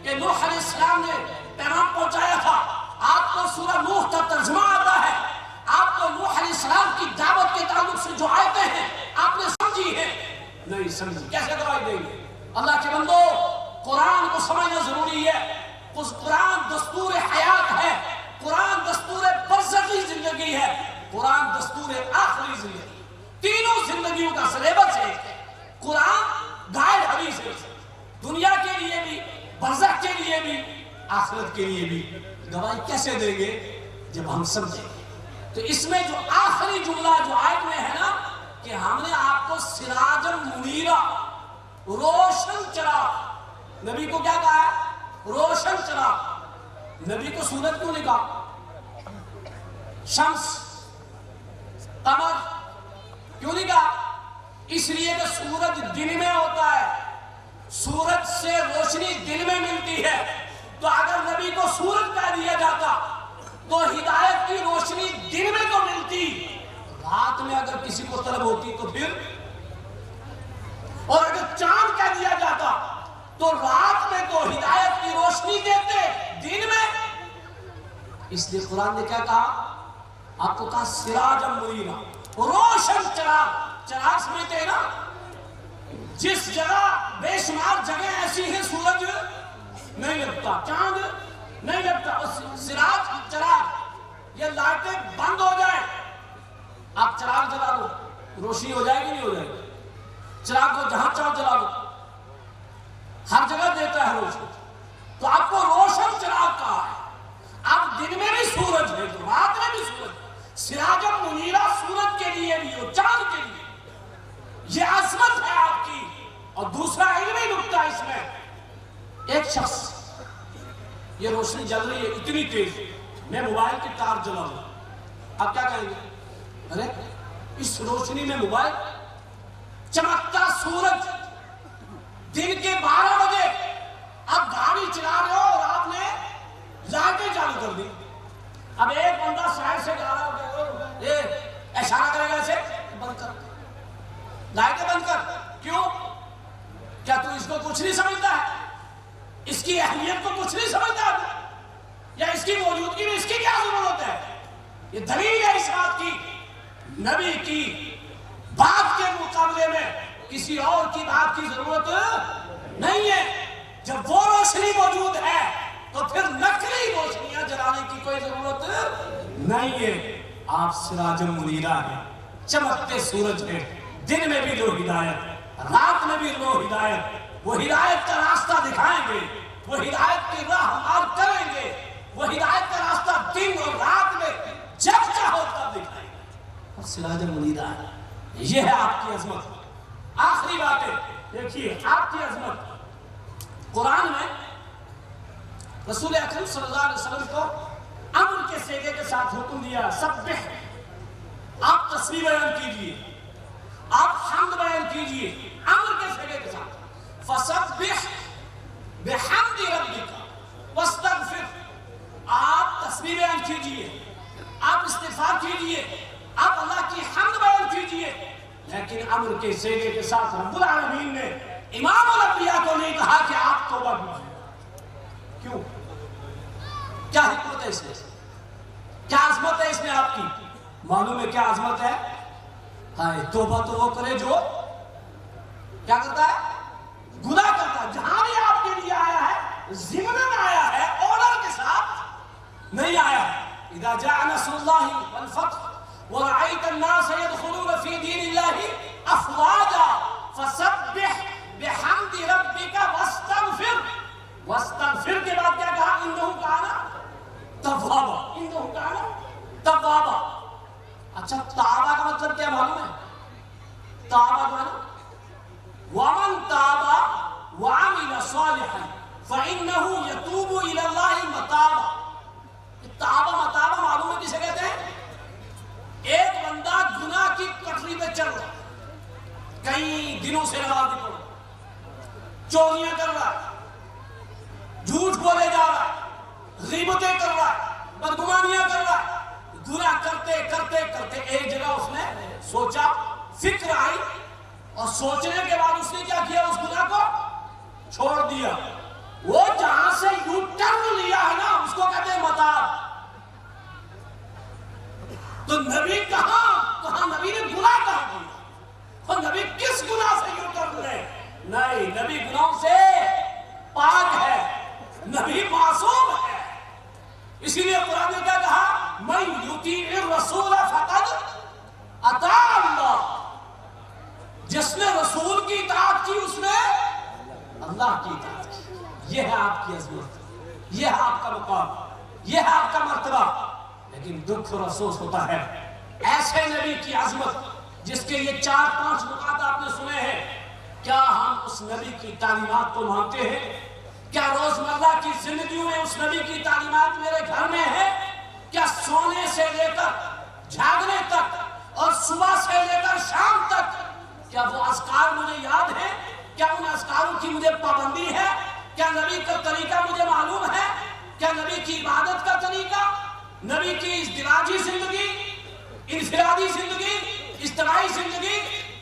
کہ نوح علیہ السلام نے پیغام پہنچایا تھا؟ آپ کو سورہ نوح کا ترجمہ آتا ہے، آپ کو نوح علیہ السلام کی دعوت کے تعلق سے جو آیتیں ہیں آپ نے سمجھی ہیں؟ نہیں سمجھی، کیسے گواہی دیں گے؟ اللہ کے بندو، قرآن کو سمجھنا ضروری ہے۔ اس قرآن دستور حیات ہے، قرآن دستور برزخی زندگی ہے، قرآن دستور آخری زندگی، تینوں زندگیوں کا سلیبس ہے۔ قرآن گائیڈ حدیث ہے، دنیا کے لیے بھی، برزخ کے لیے بھی، آخرت کے لیے بھی۔ گواہی کیسے دیں گے؟ جب ہم سمجھیں گے۔ تو اس میں جو آخری جملہ جو آیت میں ہے نا کہ ہم نے آپ کو سراجا منیرا، روشن چراغ، نبی کو کیا کہا ہے؟ روشن چراغ۔ نبی کو سورج کیوں نہیں کہا؟ شمس، قمر کیوں نہیں کہا؟ اس لیے کہ سورج دن میں ہوتا ہے، سورج سے روشنی دن میں ملتی ہے۔ تو اگر نبی کو سورج کہہ دیا جاتا تو ہدایت کی روشنی دن میں تو ملتی، رات میں اگر کسی کو طلب ہوتی تو پھر، اور اگر چاند کہہ دیا جاتا تو رات میں تو ہدایت کی روشنی دیتے، دن میں۔ اس لیے قرآن نے کیا کہا؟ آپ کو کہا سراجا منیرا، روشن چراغ۔ چراغ سمجھتے ہیں نا؟ جس جگہ بے شمار جگہ ایسی ہیں سورج نہیں لگتا، چاند نہیں لگتا، سراج چراغ، یہ لائٹیں بند ہو جائیں، آپ چراغ جلا دو، روشنی ہو جائے گی نہیں ہو جائے گی؟ چراغ کو جہاں چاہو جلا دو، ہر جگہ دیتا ہے روشنی۔ تو آپ کو روشن چراغ کہا ہے۔ آپ دن میں بھی سورج ہے تو رات میں بھی سورج، سراجا منیرا سورج کے لیے بھی اور چاند کے لیے۔ یہ عظمت ہے آپ کی۔ اور دوسرا علمی نکتہ اس میں، ایک شخص، یہ روشنی جل رہی ہے اتنی تیز، میں موبائل کی تار جلا ہوں، آپ کیا کہیں گے؟ ارے اس روشنی میں موبائل، چمکتا سورج، دن کے 12 بجے آپ گاڑی چلا رہے ہو اور آپ نے لائٹیں چالو کر دی۔ اب ایک بندہ سائڈ سے جا رہا ہو، یہ اشارہ کرے گا اسے بند کر، لائٹیں بند کر۔ کیوں؟ کیا تو اس کو کچھ نہیں سمجھتا ہے؟ اس کی اہمیت کو کچھ نہیں سمجھتا ہے؟ یا اس کی موجودگی میں اس کی کیا ضرورت ہے؟ یہ دلیل ہے اس بات کی، نبی کی بات کے مقابلے میں کسی اور کی بات کی ضرورت نہیں ہے۔ جب وہ روشنی موجود ہے تو پھر نقلی روشنیاں جلانے کی کوئی ضرورت نہیں ہے۔ آپ سراجا منیرا ہیں، چمکتے سورج ہیں، دن میں بھی لو ہدایت، رات میں بھی لو ہدایت۔ وہ ہدایت کا راستہ دکھائیں گے، وہ ہدایت کی راہ ہموار کریں گے، وہ ہدایت کا راستہ دن اور رات میں جب چاہو تب دکھائیں گے۔ اور سراجا منیرا ہے، یہ ہے آپ کی عظمت۔ آخری بات ہے، دیکھیے آپ کی عظمت۔ قرآن میں رسول اکرم صلی اللہ علیہ وسلم کو امر کے صیغے کے ساتھ حکم دیا، سبح، آپ تسبیح بیان کیجئے، آپ حمد بیان کیجئے، امر کے صیغے کے ساتھ۔ فسبح بحمد ربک واستغفر، آپ تسبیح بیان کیجئے، آپ استغفار کیجئے، آپ اللہ کی حمد بیان کیجئے، لیکن امر کے صیغے کے ساتھ رب العالمین نے امام الانبیاء کو نہیں کہا کہ آپ توبہ کیجیے؟ کیوں؟ کیا حکمت ہے اس میں؟ کیا عظمت ہے اس میں آپ کی؟ معلوم ہے کیا عظمت ہے؟ ہائے توبہ تو وہ کرے جو کیا کرتا ہے؟ گناہ کرتا ہے. جہاں بھی آپ کے لیے آیا ہے ضمناً آیا ہے, آرڈر کے ساتھ نہیں آیا ہے. اذا جاء نصر اللہ والفتح ورأيت الناس يدخلون في دين الله افواجا فسبح بحمد ربك واستغفر کے بعد کیا کہا؟ انہو کانا توابا, انہو کانا توابا. اچھا توبہ کا مطلب کیا معلوم ہے؟ توبہ کا مطلب وَمَنْ تَابَ وَعَمِلَ صَالِحًا فَإِنَّهُ يَتُوبُ إِلَى اللَّهِ مَتَابًا. توبہ متابہ معلوم ہے کسے کہتے ہیں؟ ایک بندہ گناہ کی پٹری پہ چل رہا ہے, کئی دنوں سے نماز نہیں پڑھ رہا, چوریاں کر رہا ہے, جھوٹ بولے جا رہا ہے, غیبتیں کر رہا ہے, بدگمانیاں کر رہا ہے. گناہ کرتے کرتے کرتے ایک جگہ اس نے سوچا, فکر آئی, اور سوچنے کے بعد اس نے کیا کیا؟ اس گناہ کو چھوڑ دیا. وہ جہاں سے یو ٹرن لیا ہے نا اس کو کہتے ہیں متاب. تو نبی کہاں نبی نے گناہ کہاں کیا؟ اور نبی کس گناہ سے یو ٹرن لے؟ نہیں, نبی گناہوں سے پاک ہے, نبی معصوم ہے. اسی لیے قرآن نے کیا کہا؟ من یطیع الرسول فقد اطاع اللہ. جس نے رسول کی اطاعت کی اس نے اللہ کی اطاعت کی. یہ ہے آپ کی عظمت, یہ ہے آپ کا مقام, یہ ہے آپ کا مرتبہ. لیکن دکھ اور افسوس ہوتا ہے ایسے نبی کی عظمت جس کے یہ 4-5 نکات آپ نے سنے ہیں, کیا ہم اس نبی کی تعلیمات کو مانتے ہیں؟ کیا روزمرہ کی زندگیوں میں اس نبی کی تعلیمات میرے گھر میں ہے؟ کیا سونے سے لے کر جاگنے تک اور صبح سے لے کر شام تک کیا وہ اذکار مجھے یاد ہے؟ کیا ان اذکاروں کی مجھے پابندی ہے؟ کیا نبی کا طریقہ مجھے معلوم ہے؟ کیا نبی کی عبادت کا طریقہ, نبی کی ازدواجی زندگی, انفرادی زندگی, اجتماعی زندگی,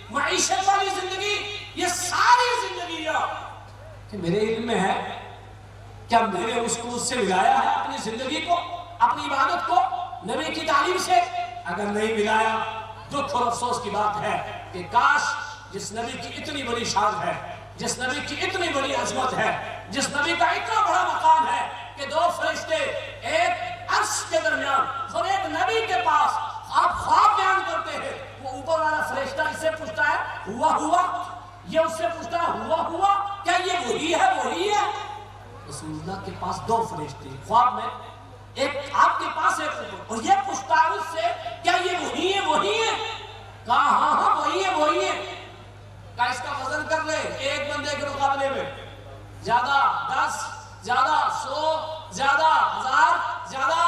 معیشت والی زندگی, یہ ساری زندگیاں کہ میرے علم میں ہے, کیا میں نے اس کو اس سے ملایا ہے اپنی زندگی کو, اپنی عبادت کو نبی کی تعلیم سے؟ اگر نہیں ملایا, دکھ اور افسوس کی بات ہے کہ کاش جس نبی کی اتنی بڑی شان ہے, جس نبی کی اتنی بڑی عظمت ہے, جس نبی کا اتنا بڑا مقام ہے کہ 2 فرشتے ایک عرش کے درمیان اور ایک نبی کے پاس آپ خواب بیان کرتے ہیں, وہ اوپر والا فرشتہ اس سے پوچھتا ہے ہوا, یہ اس سے پوچھتا ہے ہوا, کیا یہ وہی ہے؟ رسول اللہ کے پاس 2 فرشتے خواب میں, ایک آپ کے پاس ایک اوپر, اور یہ پوچھتا ہے اس سے کیا یہ وہی ہے؟ کہا ہاں وہی ہے. کہا اس کا وزن کر لے, ایک بندے کے مقابلے میں زیادہ 10, زیادہ 100, زیادہ 1000, زیادہ.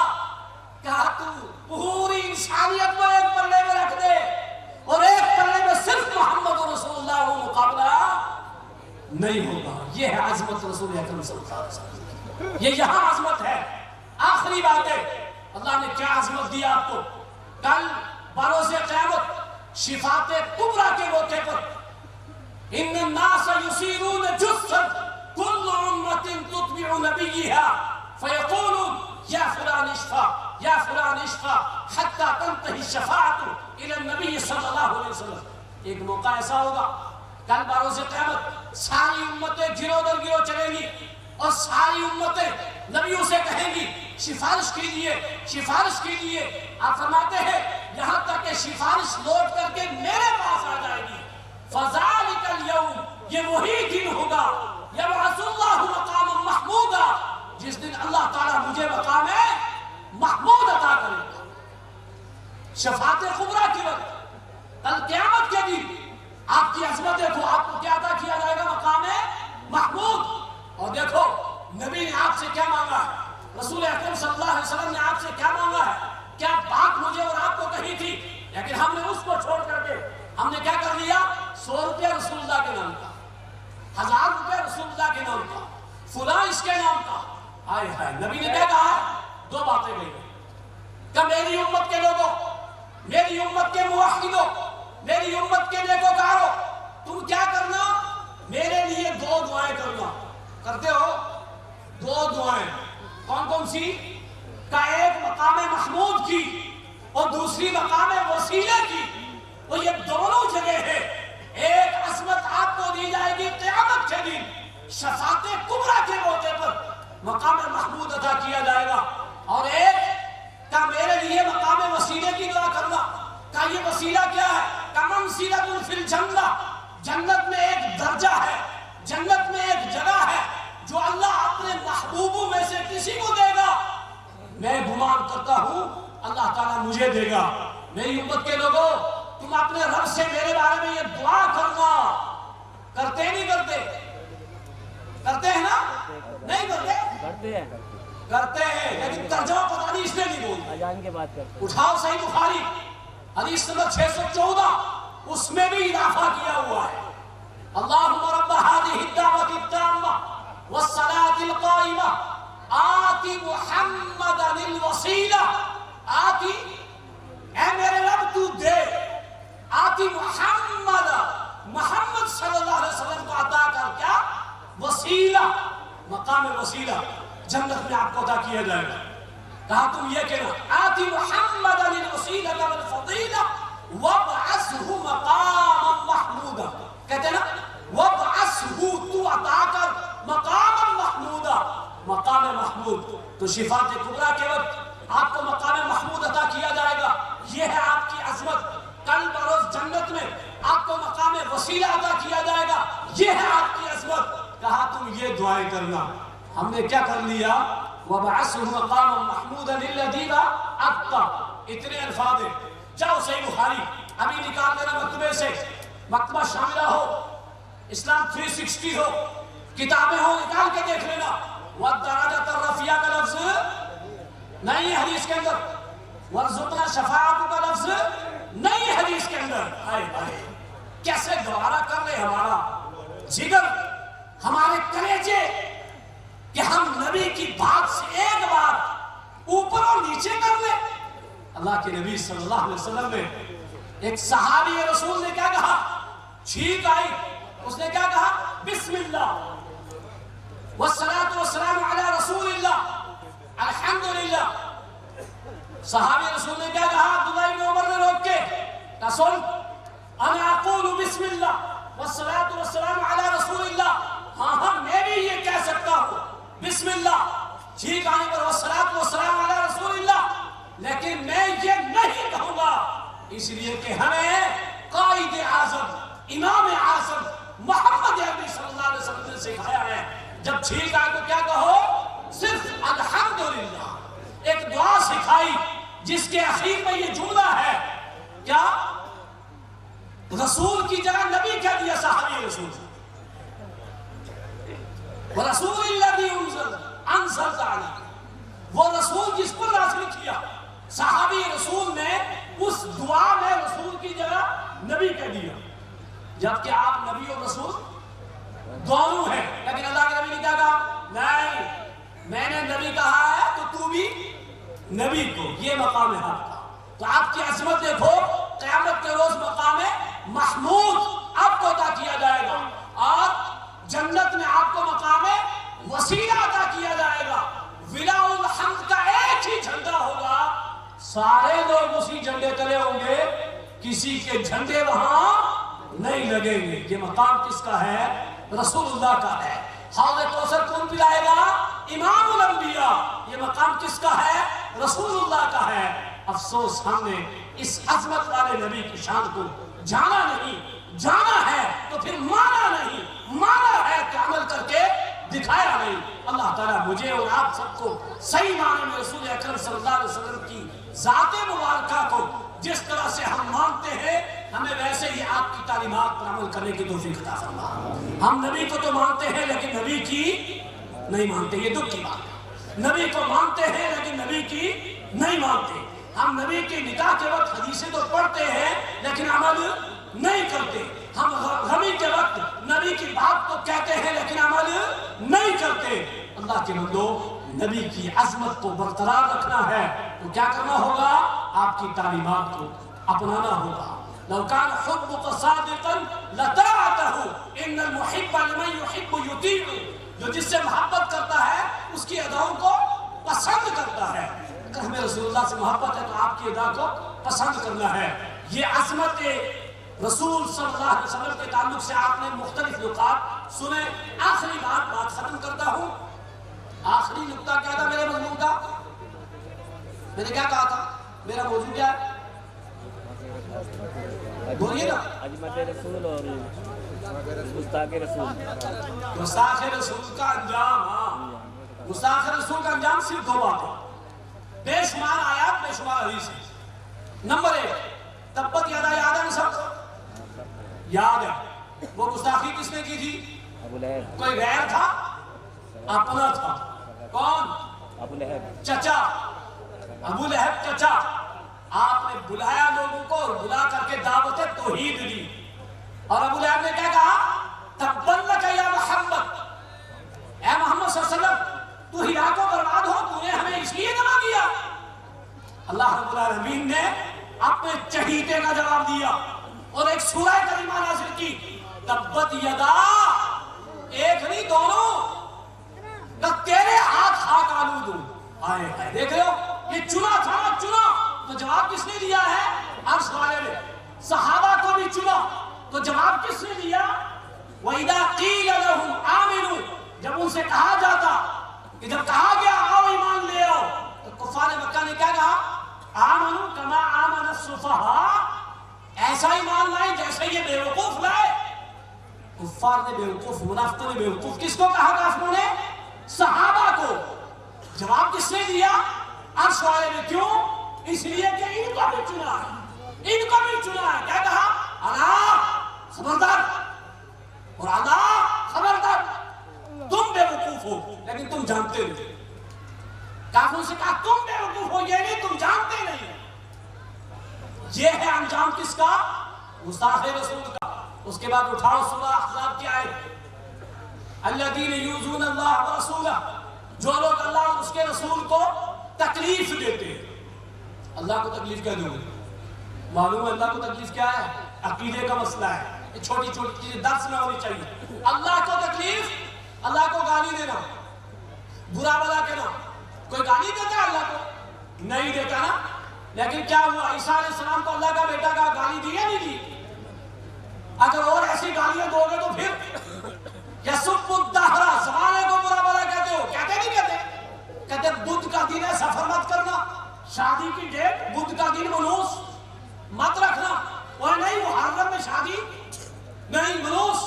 کہا تو پوری انسانیت کو ایک پلے میں رکھ دے اور ایک پلے میں صرف محمد رسول اللہ وہ مقابلہ نہیں ہوگا. یہ ہے عظمت رسول اکرم صلی اللہ علیہ وسلم, یہ یہاں عظمت ہے. آخری بات ہے, اللہ نے کیا عظمت دی آپ کو. کل بروز قیامت شفاعت کبریٰ کے موقع پر ان الناس یسیرون جثا کل امت تتبع نبیہا فیقولون یا فلان اشفا یا فلان اشفا حتی تنتہی الشفاعت الى النبی صلی اللہ علیہ وسلم. ایک موقع ایسا ہوگا کل بروز قیامت ساری امتیں گرو در گرو چلیں گی اور ساری امتیں نبیوں سے کہیں گی سفارش کیجیے. آپ فرماتے ہیں یہاں تک کہ سفارش لوٹ کر کے میرے پاس آ جائے گی. فَذَلِكَ الْيَوْمِ, یہ وہی دن ہوگا يَبْعَثُ اللَّهُ مَقَامًا مَحْمُودًا, جس دن اللہ تعالیٰ مجھے مقام محمود عطا کرے گا. شفاعت کبریٰ کی وقت کل قیامت کے دن آپ کی عظمت دیکھو, آپ کو کیا عطا کیا جائے گا؟ مقام محمود. اور دیکھو نبی نے آپ سے کیا مانگا ہے, رسول اکرم صلی اللہ علیہ وسلم نے آپ سے کیا مانگا ہے. کیا بات مجھے اور آپ کو کہی تھی, لیکن ہم نے اس کو چھوڑ کر کے ہم نے کیا کر لیا؟ 100 روپیہ رسول اللہ کے نام کا, 1000 روپیہ رسول اللہ کے نام کا, فلاں اس کے نام کا. آئے ہائے, نبی نے کیا کہا؟ 2 باتیں کہی کہ میری امت کے لوگوں, میری امت کے موحدوں, میری امت کے نیکوکاروں, تم کیا کرنا؟ میرے لیے 2 دعائیں کرنا. کرتے ہو 2 دعائیں. کون کون سی؟ کا ایک مقام محمود کی اور دوسری مقام وسیلہ کی. وہ یہ دونوں جگہ ہے. ایک عظمت آپ کو دی جائے گی قیامت کے دن شفاعت کبریٰ کے موقع پر مقام محمود عطا کیا جائے گا. اور ایک کا میرے لیے مقام وسیلے کی دعا کرنا. کا یہ وسیلہ کیا ہے؟ کمنزلۃ فی الجنہ. جنت میں ایک درجہ ہے, جنت میں ایک جگہ ہے جو اللہ اپنے محبوبوں میں سے کسی کو دے گا. میں گمان کرتا ہوں اللہ تعالیٰ مجھے دے گا. میری امت کے لوگوں, تم اپنے رب سے میرے بارے میں یہ دعا کرنا. کرتے نہیں کرتے؟ کرتے ہیں نا؟ نہیں کرتے؟ کرتے ہیں, لیکن ترجمہ پتہ نہیں اس نے نہیں بولا. اذان کے بعد کرتے. اٹھاؤ صحیح بخاری حدیث نمبر 614, اس میں بھی اضافہ کیا ہوا ہے. اللہم رب هذه الدعوة التامة والصلاة القائمة آتی محمدا الوسیلہ. آتی, اے میرے رب تو دے, آتی محمد صلی اللہ علیہ وسلم کو عطا کر. کیا؟ وسیلہ, مقام وسیلہ جنت میں آپ کو عطا کیا جائے گا. کہا تم یہ کہنا آتی محمدا الوسیلہ والفضیلہ وابعثہ مقاما محمودا. کہتے ہیں نا وابعثہ, تو عطا کر مقاما محمودا. مقام محمود تو شفاعت کبریٰ کے وقت آپ کو مقام محمود عطا کیا جائے گا. یہ ہے آپ کی عظمت. کل بروز جنت میں آپ کو مقام وسیلہ عطا کیا جائے گا. یہ ہے آپ کی عظمت. کہا تم یہ دعائیں کرنا. ہم نے کیا کر لیا؟ وَبَعَثْهُ مَقَامًا مَحْمُودًا الَّذِي أَتَّى. اتنے الفاظ ہیں. جاؤ صحیح بخاری ابھی نکال دینا مکتبے سے, مکتبہ شاملہ ہو, اسلام 360 ہو, کتابیں ہو, نکال کے دیکھ لینا. وَالدَّرَجَةَ الرَّفِيعَةَ کا لفظ نہیں ہے حدیث کے اندر. وَارْزُقْنَا شَفَاعَتُ کا لفظ نہیں ہے حدیث کے اندر. ہائے ہائے, کیسے گوارا کر لے ہمارا جگر, ہمارے کلیجے, کہ ہم نبی کی بات سے ایک بات اوپر اور نیچے کر لیں. اللہ کے نبی صلی اللہ علیہ وسلم نے, ایک صحابی رسول نے کیا کہا؟ چھینک آئی, اس نے کیا کہا؟ بسم اللہ والصلاة والسلام علی رسول اللہ الحمدللہ. صحابی رسول نے کیا کہا؟ عبداللہ بن عمر نے روک کے کہا سن, انا اقول بسم اللہ والصلاة والسلام علی رسول اللہ. ہاں ہاں میں بھی یہ کہہ سکتا ہوں بسم اللہ, ٹھیک آنے پر والصلاة والسلام علی رسول اللہ, لیکن میں یہ نہیں کہوں گا, اس لیے کہ ہمیں قائد اعظم امام اعظم محمد عربی صلی اللہ علیہ وسلم نے سکھایا ہے جب ٹھیک آئے تو کیا کہو؟ صرف الحمدللہ. ایک دعا سکھائی جس کے اخیر میں یہ جملہ ہے, کیا؟ رسول کی جگہ نبی کہہ دیا صحابی رسول. وَرَسُولِ الَّذِي أَنزَلْتَ عَلَيْهِ, وہ رسول جس پر نازل کیا. صحابی رسول نے اس دعا میں رسول کی جگہ نبی کہہ دیا, جبکہ آپ نبی اور رسول دونوں ہیں. لیکن اللہ کے نبی نے کیا کہا؟ نہیں, میں نے نبی کہا ہے تو تو بھی نبی کو, یہ مقام ہے آپ کا. تو آپ کی عظمت دیکھو, قیامت کے روز مقام محمود آپ کو عطا کیا جائے گا, اور جنت میں آپ کو مقام وسیلہ عطا کیا جائے گا. ولاء الحمد کا ایک ہی جھنڈا ہوگا, سارے لوگ اسی جھنڈے تلے ہوں گے, کسی کے جھنڈے وہاں نہیں لگیں گے. یہ مقام کس کا ہے؟ رسول اللہ کا ہے. حوض کوثر کون پلائے گا؟ امام الانبیاء. یہ مقام کس کا ہے؟ رسول اللہ کا ہے. افسوس ہم نے اس عظمت والے نبی کی شان کو جانا نہیں. جانا ہے تو پھر مانا نہیں, مانا ہے کہ عمل کر کے دکھایا نہیں. اللہ تعالیٰ مجھے اور آپ سب کو صحیح معنی میں رسول اکرم صلی اللہ علیہ وسلم کی ذات مبارکہ کو جس طرح سے ہم مانتے ہیں, ہمیں ویسے ہی آپ کی تعلیمات پر عمل کرنے کی توفیق عطا فرما. ہم نبی کو تو مانتے ہیں لیکن نبی کی نہیں مانتے, یہ دکھ کی بات ہے. نبی کو مانتے ہیں لیکن نبی کی نہیں مانتے. ہم نبی کے نکاح کے وقت حدیثیں تو پڑھتے ہیں لیکن عمل نہیں کرتے. ہم غمی کے وقت نبی کی بات تو کہتے ہیں لیکن عمل نہیں کرتے. اللہ کے بندو, نبی کی عظمت کو برقرار رکھنا ہے تو کیا کرنا ہوگا؟ آپ کی تعلیمات کو اپنانا ہوگا. لو کان حبک صادقا لطاعته ان المحب لمن يحب يطيع، جو جس سے محبت کرتا ہے اس کی اداؤں کو پسند کرتا ہے۔ اگر ہمیں رسول اللہ سے محبت ہے تو آپ کی ادا کو پسند کرنا ہے۔ یہ عظمت رسول صلی اللہ علیہ وسلم کے تعلق سے آپ نے مختلف نکات سنے۔ آخری بات ختم کرتا ہوں۔ آخری نکتہ کیا تھا میرے مضمون کا؟ میں نے کیا کہا تھا؟ میرا موضوع کیا ہے؟ بولیے نا۔ عظمت رسول اور گستاخ رسول۔ گستاخ رسول کا انجام، ہاں گستاخ رسول کا انجام صرف 2 باتیں، بے شمار آیات بے شمار حدیث ہے۔ نمبر 1 تبت یادا، یاد ہے نا سب کو؟ یاد ہے۔ وہ گستاخی کس نے کی تھی؟ ابو لہب۔ کوئی غیر تھا؟ اپنا تھا۔ کون؟ ابو لہب، چچا، ابو لہب چچا۔ آپ نے بلایا لوگوں کو اور بلا کر کے دعوت توحید دی، اور ابو لہب نے کیا کہا؟ تبت لک یا محمد، اے محمد صلی اللہ علیہ وسلم تو ہلاک و برباد ہو، تو نے ہمیں اس لیے جمع کیا۔ اللہ رب العالمین نے اپنے چہیتے کا جواب دیا اور ایک سورہ کریمہ نازل کی، تبت یدا، ایک نہیں دونوں، کہ تیرے ہاتھ خاک آلود ہوں۔ آئے آئے دیکھ رہے ہو، یہ چنا تھا نا، چنا تو جواب کس نے دیا ہے؟ عرش والے نے۔ صحابہ کو بھی چنا تو جواب کس نے دیا؟ وَإِذَا قِيلَ لَهُمْ آمِنُوا، جب ان سے کہا جاتا کہ جب کہا گیا آؤ ایمان لے آؤ، تو کفار مکہ نے کیا کہا؟ آمنوا کما آمن السفہاء، ایسا ایمان لائے جیسے یہ بیوقوف لائے۔ کفار نے بیوقوف، منافقوں نے بیوقوف کس کو کہا؟ کافروں نے صحابہ کو۔ جواب کس نے دیا؟ عرش والے نے۔ کیوں؟ اس لیے کہ ان کو بھی چنا ہے، ان کو بھی چنا ہے۔ کیا کہا؟ انا خبردار، اور انا خبردار، تم بے وقوف ہو لیکن تم جانتے نہیں۔ کافروں سے کہا تم بے وقوف ہو، یہ نہیں تم جانتے نہیں۔ یہ ہے انجام کس کا؟ گستاخ رسول کا۔ اس کے بعد اٹھاؤ سورہ احزاب کی آیت، الذین یؤذون اللہ ورسولہ، جو لوگ اللہ اور اس کے رسول کو تکلیف دیتے ہیں۔ اللہ کو تکلیف کیا دوں گے؟ معلوم ہے اللہ کو تکلیف کیا ہے؟ عقیدے کا مسئلہ ہے، یہ چھوٹی چھوٹی چیزیں درس میں ہونی چاہیے۔ اللہ کو تکلیف، اللہ کو گالی دینا، برا بلا کہنا، کوئی گالی دیتا ہے اللہ کو؟ نہیں دیتا نا۔ لیکن کیا ہوا؟ عیسیٰ علیہ السلام کو اللہ کا بیٹا کا گالی دی یا نہیں دی؟ اگر اور ایسی گالیاں دو گے تو پھر یسب الدہر، زمانے کو برا بلا کہتے ہو، کہتے نہیں کہتے؟ کہتے بدھ کا دن ہے سفر مت کرنا، شادی کی ڈیٹ بدھ کا دن منوس مت رکھنا۔ وہ نہیں محرم میں شادی نہیں، منوس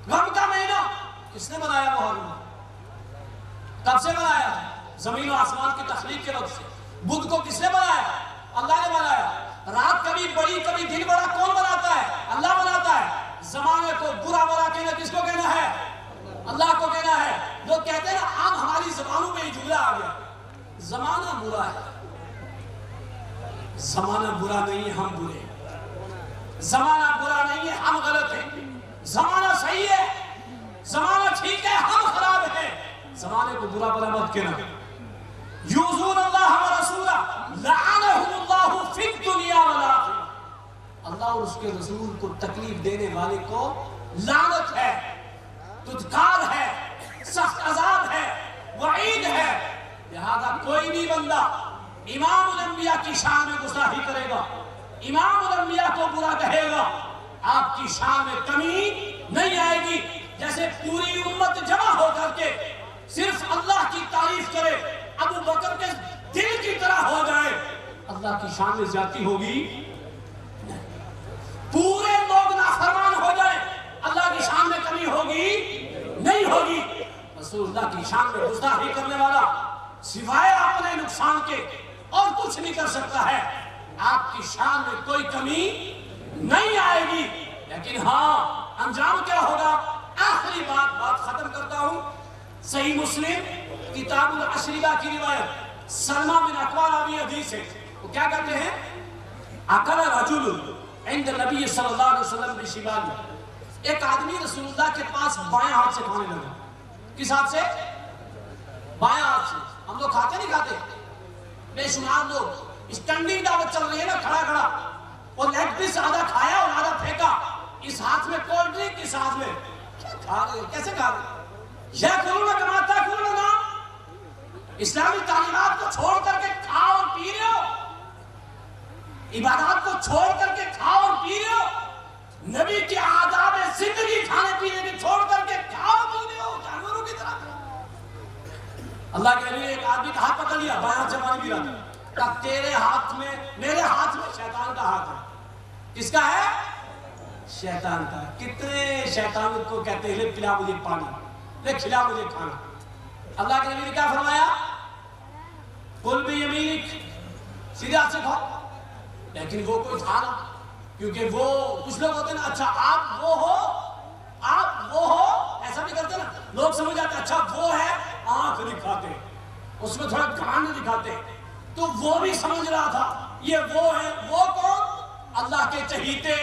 غم کا مہینہ۔ کس نے بنایا محرم؟ کب سے بنایا؟ زمین و آسمان کی تخلیق کے وقت سے۔ بدھ کو کس نے بنایا؟ اللہ نے بنایا۔ رات کبھی بڑی کبھی دن بڑا کون بناتا ہے؟ اللہ بناتا ہے۔ زمانے کو برا بلا کہنا کس کو کہنا ہے؟ اللہ کو کہنا ہے۔ لوگ کہتے ہیں نا عام ہماری زبانوں میں یہ جملہ آ گیا، زمانہ برا ہے۔ زمانہ برا نہیں ہے، ہم برے ہیں۔ زمانہ برا نہیں ہے، ہم غلط ہیں۔ زمانہ صحیح ہے، زمانہ ٹھیک ہے، ہم خراب ہیں۔ زمانے کو برا بلا مت کہنا۔ یؤذون اللہ ورسولہ لعنہم اللہ فی الدنیا والآخرہ، اللہ اور اس کے رسول کو تکلیف دینے والے کو لعنت ہے، دھتکار ہے، سخت عذاب ہے، وعید ہے۔ لہذا کوئی بھی بندہ امام الانبیاء کی شان میں گستاخی کرے گا، امام الانبیاء کو برا کہے گا، آپ کی شان میں کمی نہیں آئے گی۔ جیسے پوری امت جمع ہو کر کے صرف اللہ کی تعریف کرے، ابو بکر کے دل کی طرح ہو جائے، اللہ کی شان میں زیادتی ہوگی؟ پورے لوگ نافرمان ہو جائیں، اللہ کی شان میں کمی ہوگی؟ نہیں ہوگی۔ رسول اللہ کی شان میں گستاخی کرنے والا سوائے اپنے نقصان کے اور کچھ نہیں کر سکتا ہے۔ آپ کی شان میں کوئی کمی نہیں آئے گی، لیکن ہاں انجام کیا ہوگا؟ آخری بات ختم کرتا ہوں۔ صحیح مسلم کتاب الاشربہ کی روایت، سلمہ بن اکوع راوی حدیث ہے، وہ کیا کہتے ہیں؟ اکل رجل عند نبی صلی اللہ علیہ وسلم بشمال، ایک آدمی رسول اللہ کے پاس بائیں ہاتھ سے کھانے لگا۔ کس ہاتھ سے؟ بائیں ہاتھ سے۔ ہم لوگ کھاتے نہیں کھاتے؟ بے شمار لوگ اسٹینڈنگ دعوت چل رہی ہے نا، کھڑا کھڑا، اور لیگ پیس آدھا کھایا اور آدھا پھینکا، اس ہاتھ میں کولڈ ڈرنک، اس ہاتھ میں کھا رہے، کیسے کھا رہے؟ یاکلون کما تاکلون انعام، اسلامی تعلیمات کو چھوڑ کر کے کھاؤ اور پی رہے ہو، عبادات کو چھوڑ کر کے کھاؤ اور پی رہے ہو، نبی کے آداب زندگی کھانے پینے کے چھوڑ کر کے کھاؤ پی رہے ہو جانوروں کی طرح۔ اللہ کے نبی نے ایک آدمی کا ہاتھ پکڑ لیا، بائیں ہاتھ سے پانی پی رہا تھا، کہا تیرے ہاتھ میں، میرے ہاتھ میں شیطان کا ہاتھ ہے۔ کس کا ہے؟ شیطان کا۔ کتنے شیطان کو کہتے ہیں لے پلا مجھے پانی، لے کھلا مجھے کھانا۔ اللہ کے نبی نے کیا فرمایا؟ قل بیمینک، سیدھے ہاتھ سے کھاؤ۔ لیکن وہ کوئی تھا نا، کیونکہ وہ کچھ لوگ ہوتے ہیں نا، اچھا آپ وہ ہو، ایسا بھی کرتے نا لوگ، سمجھ جاتے اچھا وہ ہے، آنکھ دکھاتے، اس میں تھوڑا کان دکھاتے، تو وہ بھی سمجھ رہا تھا یہ وہ ہے۔ وہ کون؟ اللہ کے چہیتے،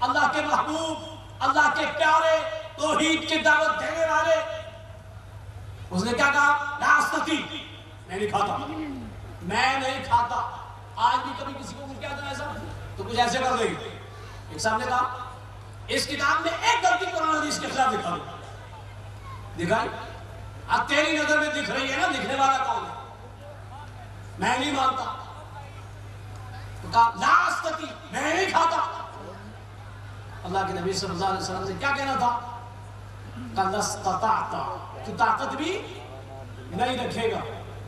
اللہ کے محبوب، اللہ کے پیارے، توحید کی دعوت دینے والے۔ اس نے کیا کہا؟ لا استطیع، میں نہیں کھاتا، میں نہیں کھاتا۔ آج بھی کبھی کسی کو کچھ کہتا ہے ایسا تو کچھ ایسے کر دے گی۔ ایک صاحب نے کہا اس کتاب میں ایک غلطی قرآن حدیث کے خلاف دکھا دو، دکھائی؟ اب تیری نظر میں دکھ رہی ہے نا، لکھنے والا کون ہے؟ میں نہیں مانتا۔ تو کہا لا استطیع، میں نہیں کھاتا۔ اللہ کے نبی صلی اللہ علیہ وسلم سے کیا کہنا تھا؟ کہ لستطعت، تو طاقت بھی نہیں رکھے گا۔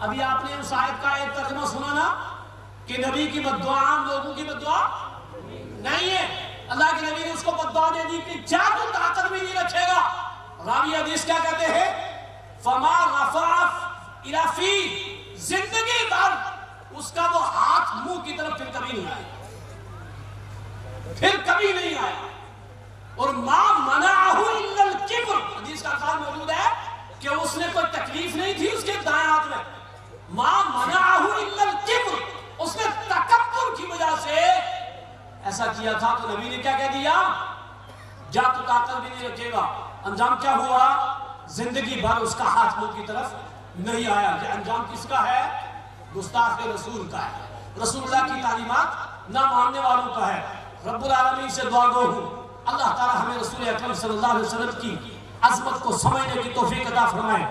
ابھی آپ نے اس آیت کا ایک ترجمہ سنا نا کہ نبی کی بددعا عام لوگوں کی بددعا نہیں ہے۔ اللہ کے نبی نے اس کو بددعا دے دی کہ جا تو طاقت بھی نہیں رکھے گا۔ راوی حدیث کیا کہتے ہیں؟ فما رفع الی فی، زندگی بھر اس کا وہ ہاتھ منہ کی طرف پھر کبھی نہیں آیا، پھر کبھی نہیں آیا۔ اور ما منعہ الا الکبر، حدیث کا الفاظ موجود ہے کہ اس نے کوئی تکلیف نہیں تھی اس کے دائیں ہاتھ میں، ما منعہ الا الکبر، اس نے تکبر کی وجہ سے ایسا کیا تھا۔ تو نبی نے کیا کہہ دیا؟ جا تو طاقت بھی نہیں رکھے گا۔ انجام کیا ہوا؟ زندگی بھر اس کا ہاتھ منہ کی طرف نہیں آیا۔ یہ انجام کس کا ہے؟ گستاخ رسول کا ہے، رسول اللہ کی تعلیمات نہ ماننے والوں کا ہے۔ رب العالمین سے دعا گو ہوں اللہ تعالی ہمیں رسول اکرم صلی اللہ علیہ وسلم کی عظمت کو سمجھنے کی توفیق عطا فرمائے،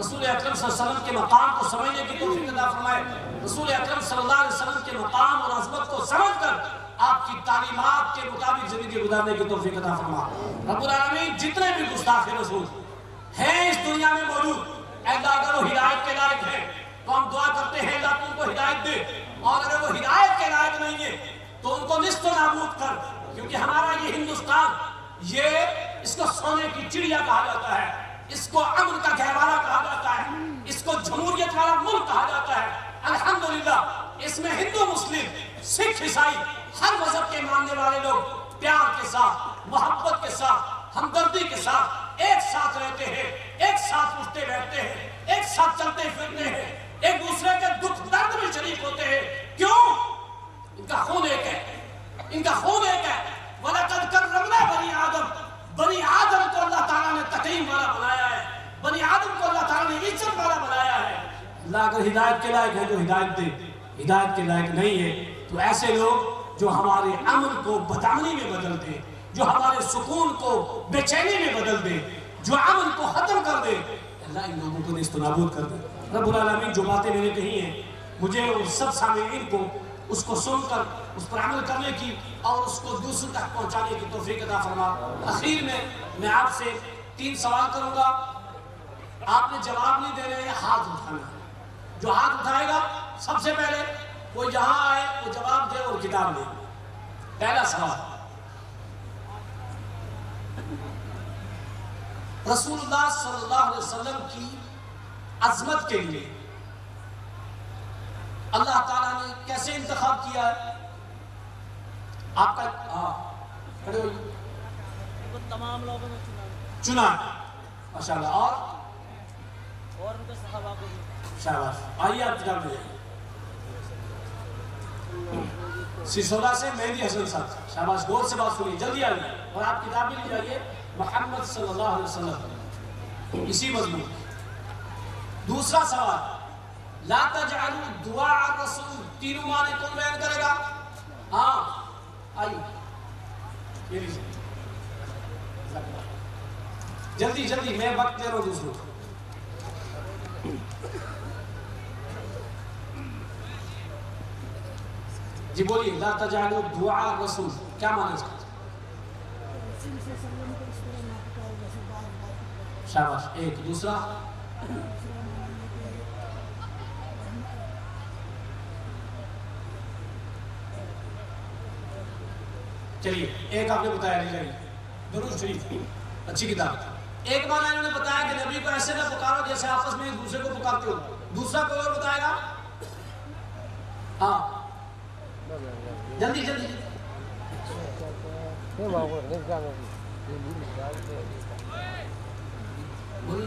رسول اکرم صلی اللہ علیہ وسلم کے مقام کو سمجھنے کی توفیق عطا فرمائے، رسول اکرم صلی اللہ علیہ وسلم کے مقام اور عظمت کو سمجھ کر آپ کی تعلیمات کے مطابق زندگی گزارنے کی توفیق عطا فرمائے۔ رب العالمین جتنے بھی گستاخ رسول ہیں اس دنیا میں موجود، اے اللہ اگر وہ ہدایت کے لائق ہیں تو ہم دعا کرتے ہیں اللہ تو ان کو ہدایت دے، اور اگر وہ ہدایت کے لائق نہیں ہے تو ان کو نصف و نابود کر، کیونکہ ہمارا یہ ہندوستان، یہ اس کو سونے کی چڑیا کہا جاتا ہے، اس کو امن کا گہوارہ کہا جاتا ہے، اس کو جمہوریت والا ملک کہا جاتا ہے۔ الحمدللہ اس میں ہندو، مسلم، سکھ، عیسائی، ہر مذہب کے ماننے والے لوگ پیار کے ساتھ، محبت کے ساتھ، ہمدردی کے ساتھ ایک ساتھ رہتے ہیں، ایک ساتھ اٹھتے بیٹھتے ہیں، ایک ساتھ چلتے پھرتے ہیں، ایک دوسرے کے دکھ درد میں شریک ہوتے ہیں۔ کیوں؟ ان کا خون ایک ہے، ان کا خون ایک ہے۔ وَلَقَدْ كَرَّمْنَا بَنِي آدم، بنی آدم کو اللہ تعالیٰ نے تکریم والا بنایا ہے، بنی آدم کو اللہ تعالیٰ نے عزت والا بنایا ہے۔ اللہ اگر ہدایت کے لائق ہے تو ہدایت دے، ہدایت کے لائق نہیں ہے تو ایسے لوگ جو ہمارے امن کو بدامنی میں بدل دے، جو ہمارے سکون کو بے چینی میں بدل دے، جو امن کو ختم کر دے، اللہ ان لوگوں کو نیست و نابود کر دے۔ رب العالمین جو باتیں میں نے کہی ہیں مجھے اور سب سامعین کو اس کو سن کر اس پر عمل کرنے کی اور اس کو دوسروں تک پہنچانے کی توفیق عطا فرما۔ اخیر میں آپ سے 3 سوال کروں گا، آپ نے جواب نہیں دینے ہیں، ہاتھ اٹھانا ہے۔ جو ہاتھ اٹھائے گا سب سے پہلے وہ یہاں آئے، وہ جواب دے اور کتاب دے۔ پہلا سوال، رسول اللہ صلی اللہ علیہ وسلم کی عظمت کے لیے اللہ تعالیٰ نے کیسے انتخاب کیا ہے؟ آپ کا کھڑے ہوئیے، تمام لوگوں نے چنا ماشاءاللہ، اور ان کے صحابہ کو بھی۔ شاباش، آئیے آپ کتاب لے جائیے۔ سسولا سے مہدی حسن صاحب، شاباش، غور سے بات سنیے، جلدی آئیے اور آپ کتاب بھی لے جائیے، محمد صلی اللہ علیہ وسلم، اسی مضمون۔ دوسرا سوال، لا تجعلوا دعاء الرسول، تینوں معنی کون بیان کرے گا؟ ہاں آئیے، یہ لیجیے۔ جلدی جلدی، میں وقت دے رہا ہوں دوسروں کو. جی بولیے. لا تجعلوا دعاء الرسول، کیا معنی اس کا؟ شاباش. ایک دوسرا. چلیے ایک آپ نے بتایا نہیں جائے درود شریف، اچھی کتاب. ایک بار انہوں نے بتایا کہ نبی کو ایسے نہ پکارو جیسے آپس میں ایک دوسرے کو پکارتے ہو. دوسرا کوئی اور بتائے گا؟ ہاں جلدی جلدی. بولیے.